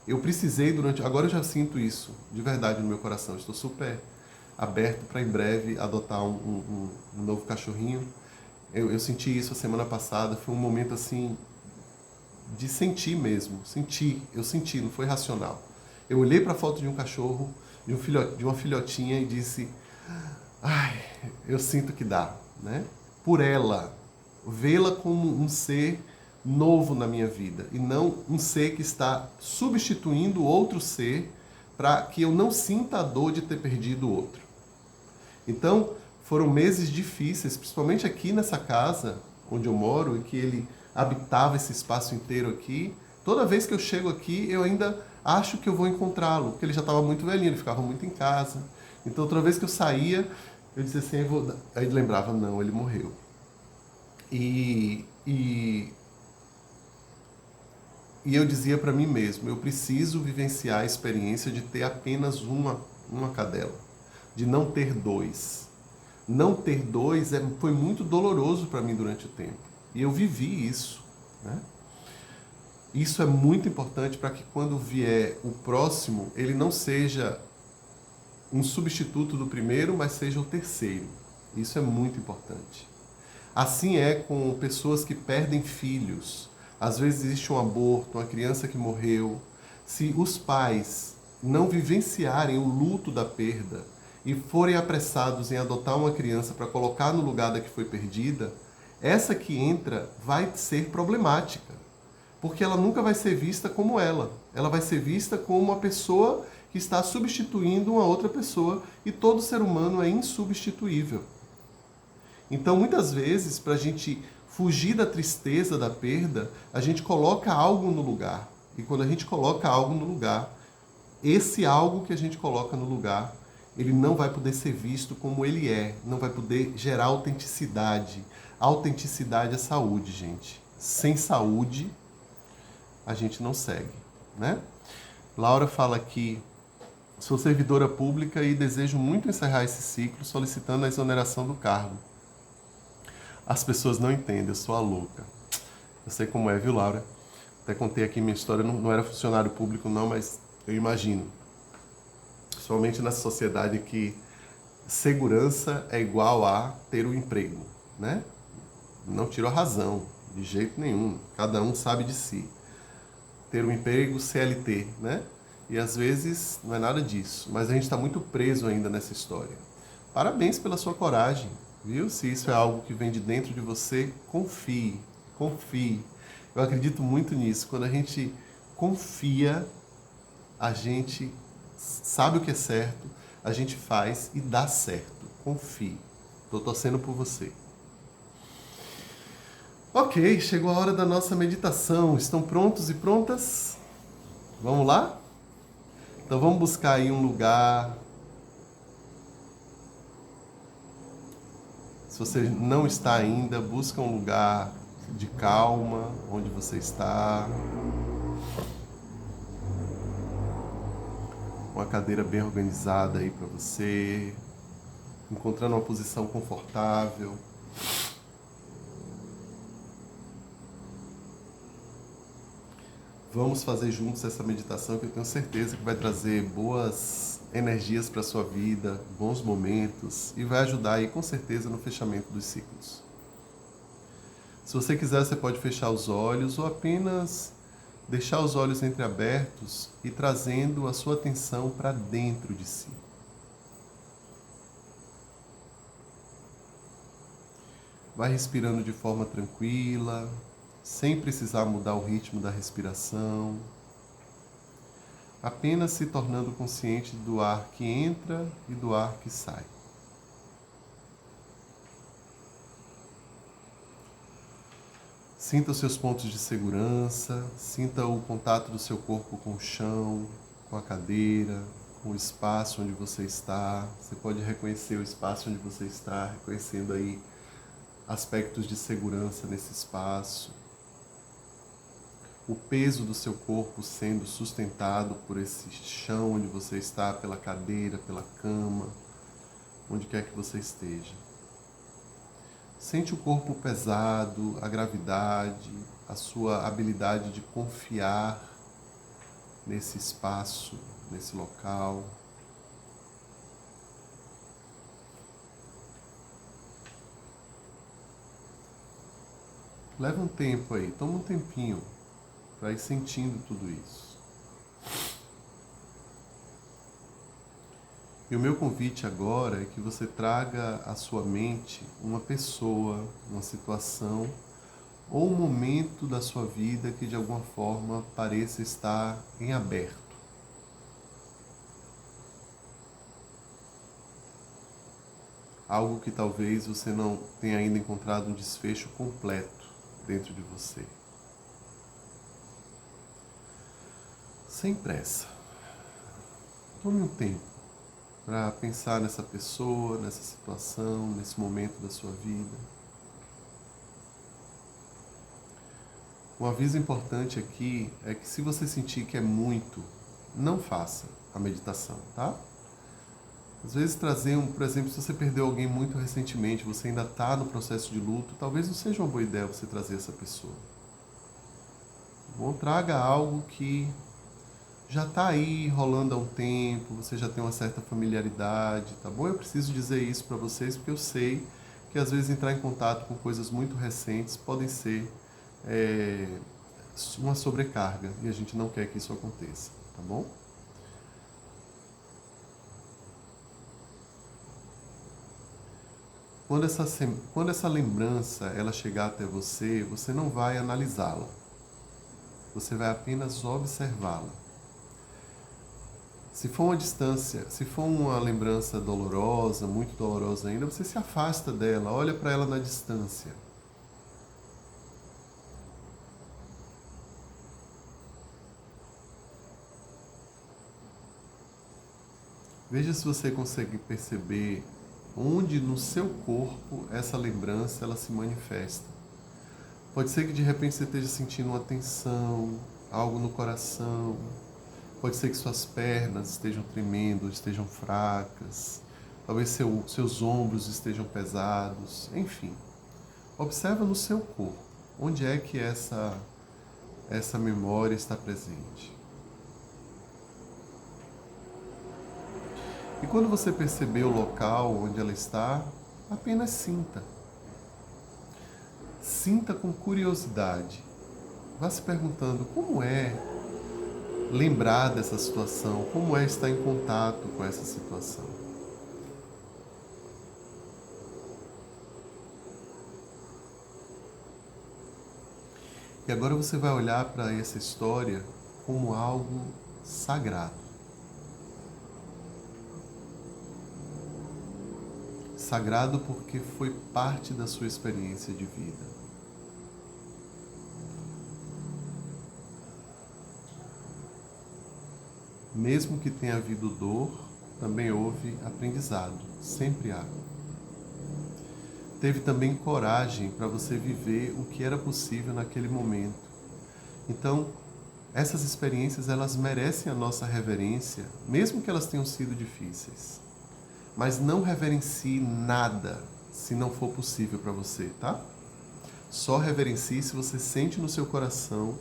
Speaker 1: Eu precisei agora eu já sinto isso de verdade no meu coração. Estou super aberto para em breve adotar um novo cachorrinho. Eu senti isso a semana passada, foi um momento assim de sentir mesmo, eu senti, não foi racional. Eu olhei para a foto de um cachorro, de uma filhotinha e disse, ai, eu sinto que dá, né? Por ela, vê-la como um ser novo na minha vida e não um ser que está substituindo outro ser para que eu não sinta a dor de ter perdido o outro. Então, foram meses difíceis, principalmente aqui nessa casa onde eu moro e que ele habitava esse espaço inteiro aqui. Toda vez que eu chego aqui, eu ainda acho que eu vou encontrá-lo, porque ele já estava muito velhinho, ele ficava muito em casa. Então, toda vez que eu saía, eu dizia assim, aí lembrava, não, ele morreu. E eu dizia para mim mesmo, eu preciso vivenciar a experiência de ter apenas uma cadela, de não ter dois. Não ter dois foi muito doloroso para mim durante o tempo. E eu vivi isso, né? Isso é muito importante para que quando vier o próximo, ele não seja um substituto do primeiro, mas seja o terceiro. Isso é muito importante. Assim é com pessoas que perdem filhos. Às vezes existe um aborto, uma criança que morreu. Se os pais não vivenciarem o luto da perda e forem apressados em adotar uma criança para colocar no lugar da que foi perdida, essa que entra vai ser problemática, porque ela nunca vai ser vista como ela. Ela vai ser vista como uma pessoa que está substituindo uma outra pessoa, e todo ser humano é insubstituível. Então, muitas vezes, para a gente fugir da tristeza da perda, a gente coloca algo no lugar. E quando a gente coloca algo no lugar, esse algo que a gente coloca no lugar, ele não vai poder ser visto como ele é, não vai poder gerar autenticidade. Autenticidade é saúde, gente. Sem saúde, a gente não segue, né? Laura fala aqui, sou servidora pública e desejo muito encerrar esse ciclo solicitando a exoneração do cargo. As pessoas não entendem, eu sou a louca. Eu sei como é, viu, Laura? Até contei aqui minha história, não era funcionário público não, mas eu imagino. Principalmente nessa sociedade que segurança é igual a ter um emprego, né? Não tiro a razão, de jeito nenhum. Cada um sabe de si. Ter um emprego CLT, né? E às vezes não é nada disso, mas a gente está muito preso ainda nessa história. Parabéns pela sua coragem, viu? Se isso é algo que vem de dentro de você, confie, confie. Eu acredito muito nisso. Quando a gente confia, a gente sabe o que é certo, a gente faz e dá certo. Confie. Estou torcendo por você. Ok, chegou a hora da nossa meditação. Estão prontos e prontas? Vamos lá? Então vamos buscar aí um lugar. Se você não está ainda, busca um lugar de calma, onde você está. Uma cadeira bem organizada aí para você. Encontrando uma posição confortável. Vamos fazer juntos essa meditação que eu tenho certeza que vai trazer boas energias para a sua vida, bons momentos e vai ajudar aí com certeza no fechamento dos ciclos. Se você quiser, você pode fechar os olhos ou apenas deixar os olhos entreabertos e trazendo a sua atenção para dentro de si. Vai respirando de forma tranquila, sem precisar mudar o ritmo da respiração, apenas se tornando consciente do ar que entra e do ar que sai. Sinta os seus pontos de segurança, sinta o contato do seu corpo com o chão, com a cadeira, com o espaço onde você está. Você pode reconhecer o espaço onde você está, reconhecendo aí aspectos de segurança nesse espaço. O peso do seu corpo sendo sustentado por esse chão onde você está, pela cadeira, pela cama, onde quer que você esteja. Sente o corpo pesado, a gravidade, a sua habilidade de confiar nesse espaço, nesse local. Leva um tempo aí, toma um tempinho para ir sentindo tudo isso. E o meu convite agora é que você traga à sua mente uma pessoa, uma situação ou um momento da sua vida que de alguma forma pareça estar em aberto. Algo que talvez você não tenha ainda encontrado um desfecho completo dentro de você. Sem pressa. Tome um tempo para pensar nessa pessoa, nessa situação, nesse momento da sua vida. Um aviso importante aqui é que se você sentir que é muito, não faça a meditação, tá? Às vezes trazer por exemplo, se você perdeu alguém muito recentemente, você ainda está no processo de luto, talvez não seja uma boa ideia você trazer essa pessoa. Bom, traga algo que já está aí rolando há um tempo, você já tem uma certa familiaridade, tá bom? Eu preciso dizer isso para vocês porque eu sei que às vezes entrar em contato com coisas muito recentes podem ser uma sobrecarga e a gente não quer que isso aconteça, tá bom? Quando essa lembrança ela chegar até você, você não vai analisá-la, você vai apenas observá-la. Se for uma distância, se for uma lembrança dolorosa, muito dolorosa ainda, você se afasta dela, olha para ela na distância. Veja se você consegue perceber onde no seu corpo essa lembrança ela se manifesta. Pode ser que de repente você esteja sentindo uma tensão, algo no coração. Pode ser que suas pernas estejam tremendo, estejam fracas. Talvez seus ombros estejam pesados. Enfim, observa no seu corpo. Onde é que essa memória está presente? E quando você perceber o local onde ela está, apenas sinta. Sinta com curiosidade. Vá se perguntando como é lembrar dessa situação, como é estar em contato com essa situação. E agora você vai olhar para essa história como algo sagrado. Sagrado porque foi parte da sua experiência de vida. Mesmo que tenha havido dor, também houve aprendizado, sempre há. Teve também coragem para você viver o que era possível naquele momento. Então, essas experiências, elas merecem a nossa reverência, mesmo que elas tenham sido difíceis. Mas não reverencie nada se não for possível para você, tá? Só reverencie se você sente no seu coração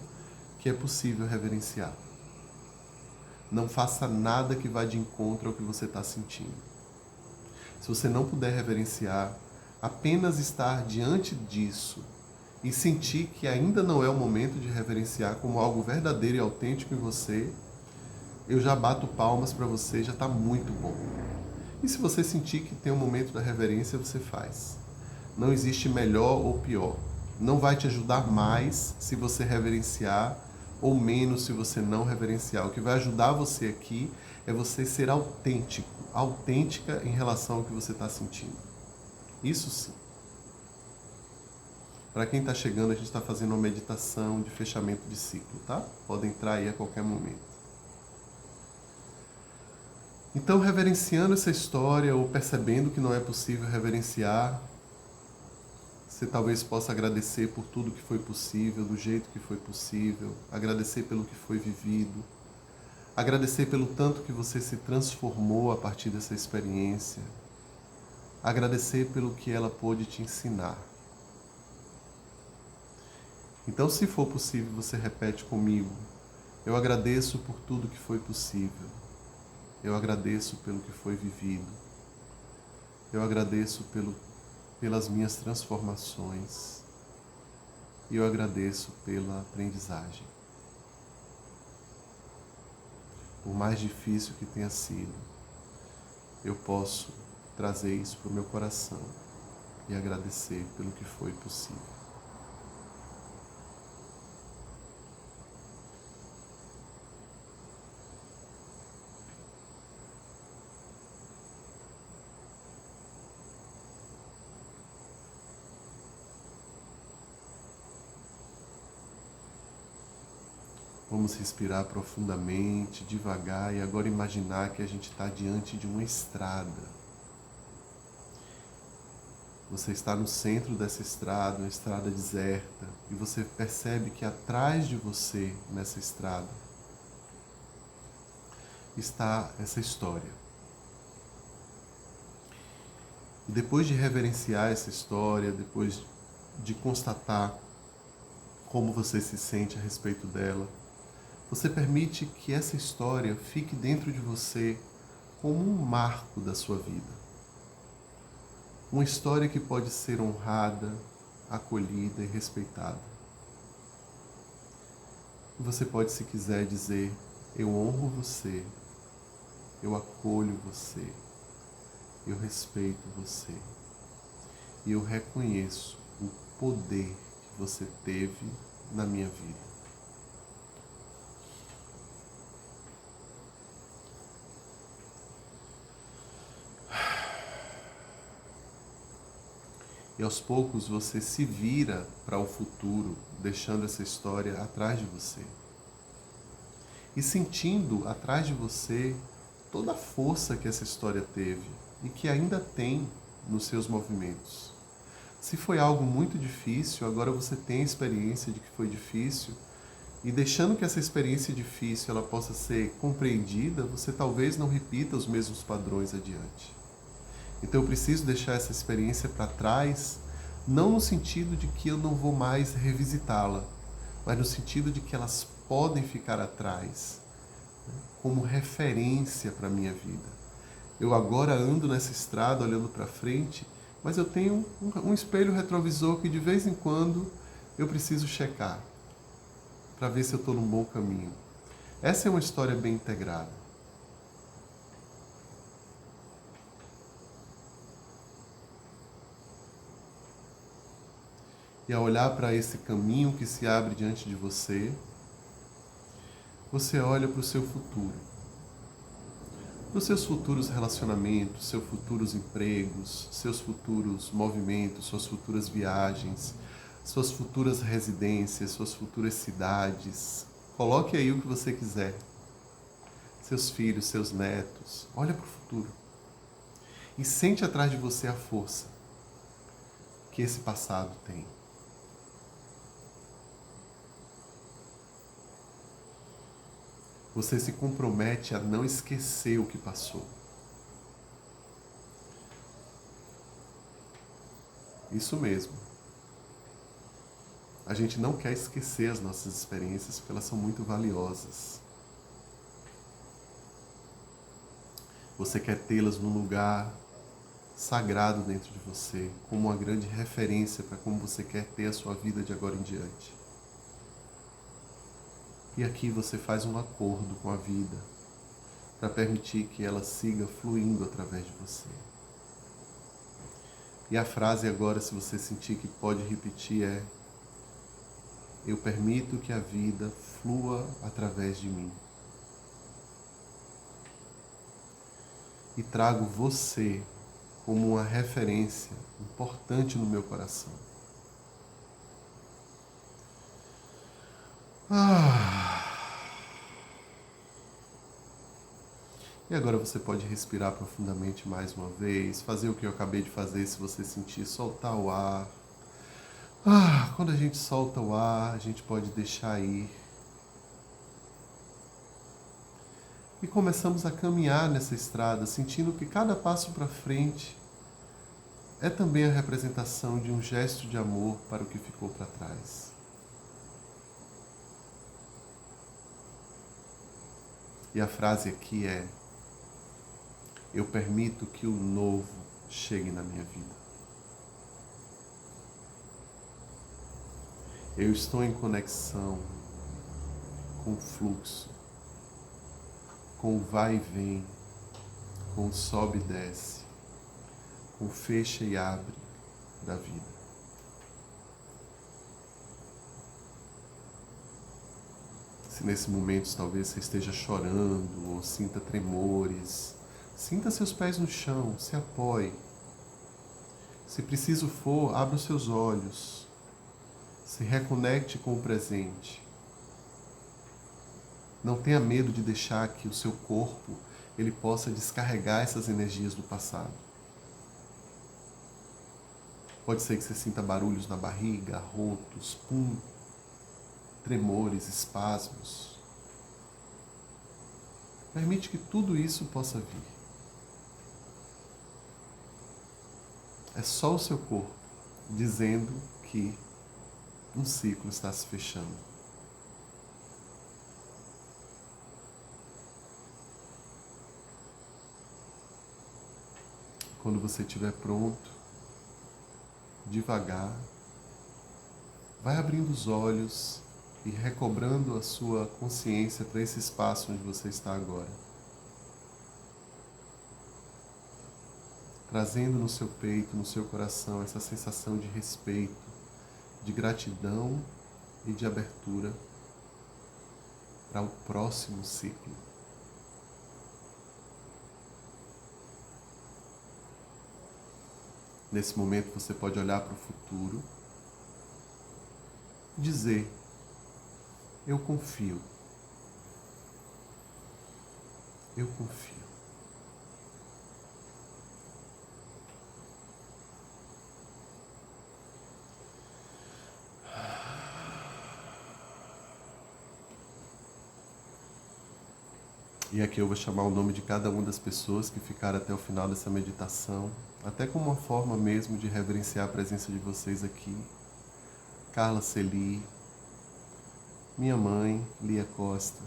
Speaker 1: que é possível reverenciar. Não faça nada que vá de encontro ao que você está sentindo. Se você não puder reverenciar, apenas estar diante disso e sentir que ainda não é o momento de reverenciar como algo verdadeiro e autêntico em você, eu já bato palmas para você, já está muito bom. E se você sentir que tem um momento da reverência, você faz. Não existe melhor ou pior. Não vai te ajudar mais se você reverenciar ou menos se você não reverenciar. O que vai ajudar você aqui é você ser autêntico, autêntica em relação ao que você está sentindo. Isso sim. Para quem está chegando, a gente está fazendo uma meditação de fechamento de ciclo, tá? Pode entrar aí a qualquer momento. Então, reverenciando essa história ou percebendo que não é possível reverenciar, você talvez possa agradecer por tudo que foi possível, do jeito que foi possível, agradecer pelo que foi vivido, agradecer pelo tanto que você se transformou a partir dessa experiência, agradecer pelo que ela pôde te ensinar. Então, se for possível, você repete comigo: eu agradeço por tudo que foi possível, eu agradeço pelo que foi vivido, eu agradeço pelas minhas transformações e eu agradeço pela aprendizagem. Por mais difícil que tenha sido, eu posso trazer isso para o meu coração e agradecer pelo que foi possível. Vamos respirar profundamente, devagar, e agora imaginar que a gente está diante de uma estrada. Você está no centro dessa estrada, uma estrada deserta, e você percebe que atrás de você, nessa estrada, está essa história. E depois de reverenciar essa história, depois de constatar como você se sente a respeito dela, você permite que essa história fique dentro de você como um marco da sua vida. Uma história que pode ser honrada, acolhida e respeitada. Você pode, se quiser, dizer: eu honro você, eu acolho você, eu respeito você e eu reconheço o poder que você teve na minha vida. E aos poucos você se vira para o futuro, deixando essa história atrás de você. E sentindo atrás de você toda a força que essa história teve e que ainda tem nos seus movimentos. Se foi algo muito difícil, agora você tem a experiência de que foi difícil, e deixando que essa experiência difícil ela possa ser compreendida, você talvez não repita os mesmos padrões adiante. Então eu preciso deixar essa experiência para trás, não no sentido de que eu não vou mais revisitá-la, mas no sentido de que elas podem ficar atrás, como referência para a minha vida. Eu agora ando nessa estrada olhando para frente, mas eu tenho um espelho retrovisor que de vez em quando eu preciso checar para ver se eu estou num bom caminho. Essa é uma história bem integrada. E ao olhar para esse caminho que se abre diante de você, você olha para o seu futuro. Para os seus futuros relacionamentos, seus futuros empregos, seus futuros movimentos, suas futuras viagens, suas futuras residências, suas futuras cidades. Coloque aí o que você quiser. Seus filhos, seus netos. Olha para o futuro. E sente atrás de você a força que esse passado tem. Você se compromete a não esquecer o que passou. Isso mesmo. A gente não quer esquecer as nossas experiências porque elas são muito valiosas. Você quer tê-las num lugar sagrado dentro de você, como uma grande referência para como você quer ter a sua vida de agora em diante. E aqui você faz um acordo com a vida para permitir que ela siga fluindo através de você. E a frase agora, se você sentir que pode repetir, é: eu permito que a vida flua através de mim. E trago você como uma referência importante no meu coração. E agora você pode respirar profundamente mais uma vez, fazer o que eu acabei de fazer se você sentir, soltar o ar. Quando a gente solta o ar, a gente pode deixar ir. E começamos a caminhar nessa estrada, sentindo que cada passo para frente é também a representação de um gesto de amor para o que ficou para trás. E a frase aqui é: eu permito que o novo chegue na minha vida. Eu estou em conexão com o fluxo, com o vai e vem, com o sobe e desce, com o fecha e abre da vida. Se nesse momento talvez você esteja chorando ou sinta tremores, sinta seus pés no chão, se apoie. Se preciso for, abra os seus olhos, se reconecte com o presente. Não tenha medo de deixar que o seu corpo ele possa descarregar essas energias do passado. Pode ser que você sinta barulhos na barriga, arrotos, tremores, espasmos. Permite que tudo isso possa vir. É só o seu corpo dizendo que um ciclo está se fechando. Quando você estiver pronto, devagar, vai abrindo os olhos e recobrando a sua consciência para esse espaço onde você está agora. Trazendo no seu peito, no seu coração, essa sensação de respeito, de gratidão e de abertura para o próximo ciclo. Nesse momento você pode olhar para o futuro e dizer: eu confio. Eu confio. E aqui eu vou chamar o nome de cada uma das pessoas que ficaram até o final dessa meditação, até como uma forma mesmo de reverenciar a presença de vocês aqui. Carla Celi, minha mãe, Lia Costa,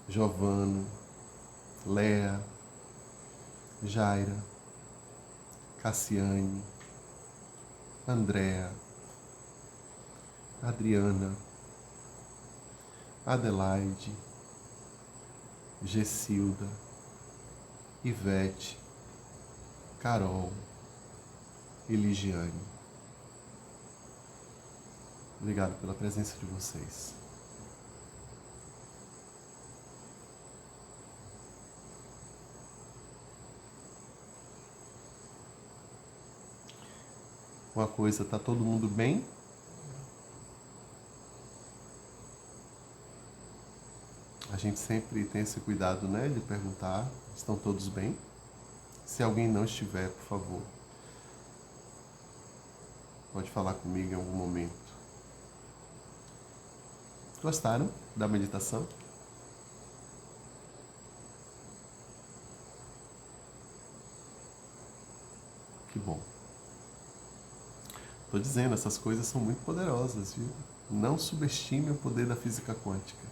Speaker 1: Giovana, Lea, Jaira, Cassiane, Andréa, Adriana, Adelaide, Gessilda, Ivete, Carol e Ligiane. Obrigado pela presença de vocês. Uma coisa, tá todo mundo bem? A gente sempre tem esse cuidado, né, de perguntar, estão todos bem? Se alguém não estiver, por favor, pode falar comigo em algum momento. Gostaram da meditação? Que bom. Estou dizendo, essas coisas são muito poderosas, viu? Não subestime o poder da física quântica.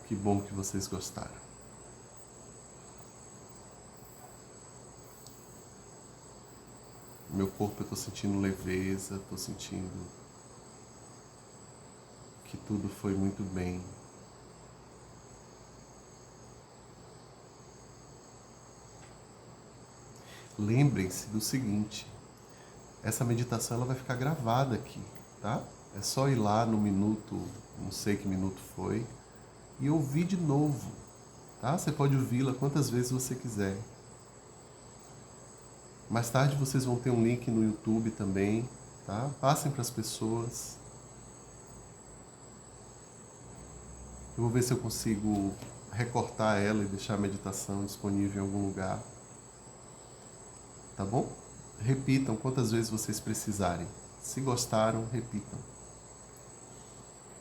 Speaker 1: Que bom que vocês gostaram. Meu corpo, eu estou sentindo leveza, estou sentindo que tudo foi muito bem. Lembrem-se do seguinte, essa meditação ela vai ficar gravada aqui, tá? É só ir lá no minuto, não sei que minuto foi, e ouvir de novo, tá? Você pode ouvi-la quantas vezes você quiser. Mais tarde vocês vão ter um link no YouTube também, tá? Passem para as pessoas. Eu vou ver se eu consigo recortar ela e deixar a meditação disponível em algum lugar. Tá bom? Repitam quantas vezes vocês precisarem. Se gostaram, repitam.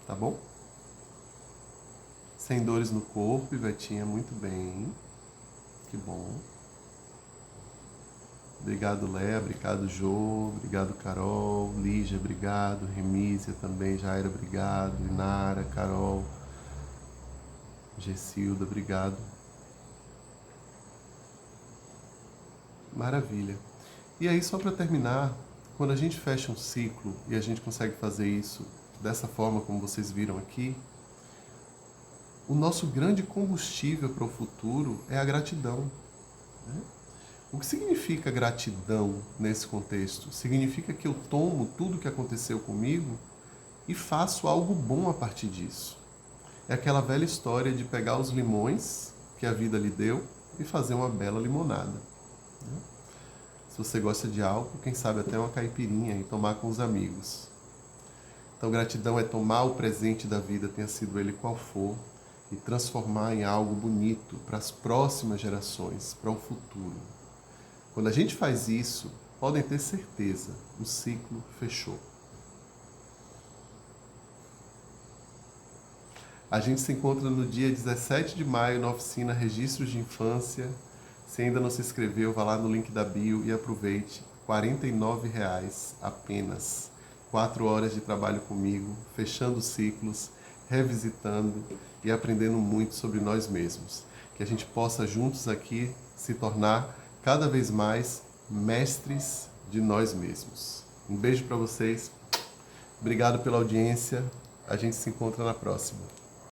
Speaker 1: Tá bom? Sem dores no corpo, Ivetinha, muito bem. Que bom. Obrigado, Léa. Obrigado, Jô. Obrigado, Carol. Lígia, obrigado. Remísia também. Jaira, obrigado. Inara, Carol. Gessilda, obrigado. Maravilha. E aí, só para terminar, quando a gente fecha um ciclo e a gente consegue fazer isso dessa forma como vocês viram aqui, o nosso grande combustível para o futuro é a gratidão. Né? O que significa gratidão nesse contexto? Significa que eu tomo tudo que aconteceu comigo e faço algo bom a partir disso. É aquela velha história de pegar os limões que a vida lhe deu e fazer uma bela limonada. Se você gosta de álcool, quem sabe até uma caipirinha e tomar com os amigos. Então, gratidão é tomar o presente da vida, tenha sido ele qual for, e transformar em algo bonito para as próximas gerações, para o futuro. Quando a gente faz isso, podem ter certeza, o ciclo fechou. A gente se encontra no dia 17 de maio na oficina Registros de Infância. Se ainda não se inscreveu, vá lá no link da bio e aproveite. R$ 49,00 apenas. 4 horas de trabalho comigo, fechando ciclos, revisitando e aprendendo muito sobre nós mesmos. Que a gente possa juntos aqui se tornar cada vez mais mestres de nós mesmos. Um beijo para vocês. Obrigado pela audiência. A gente se encontra na próxima.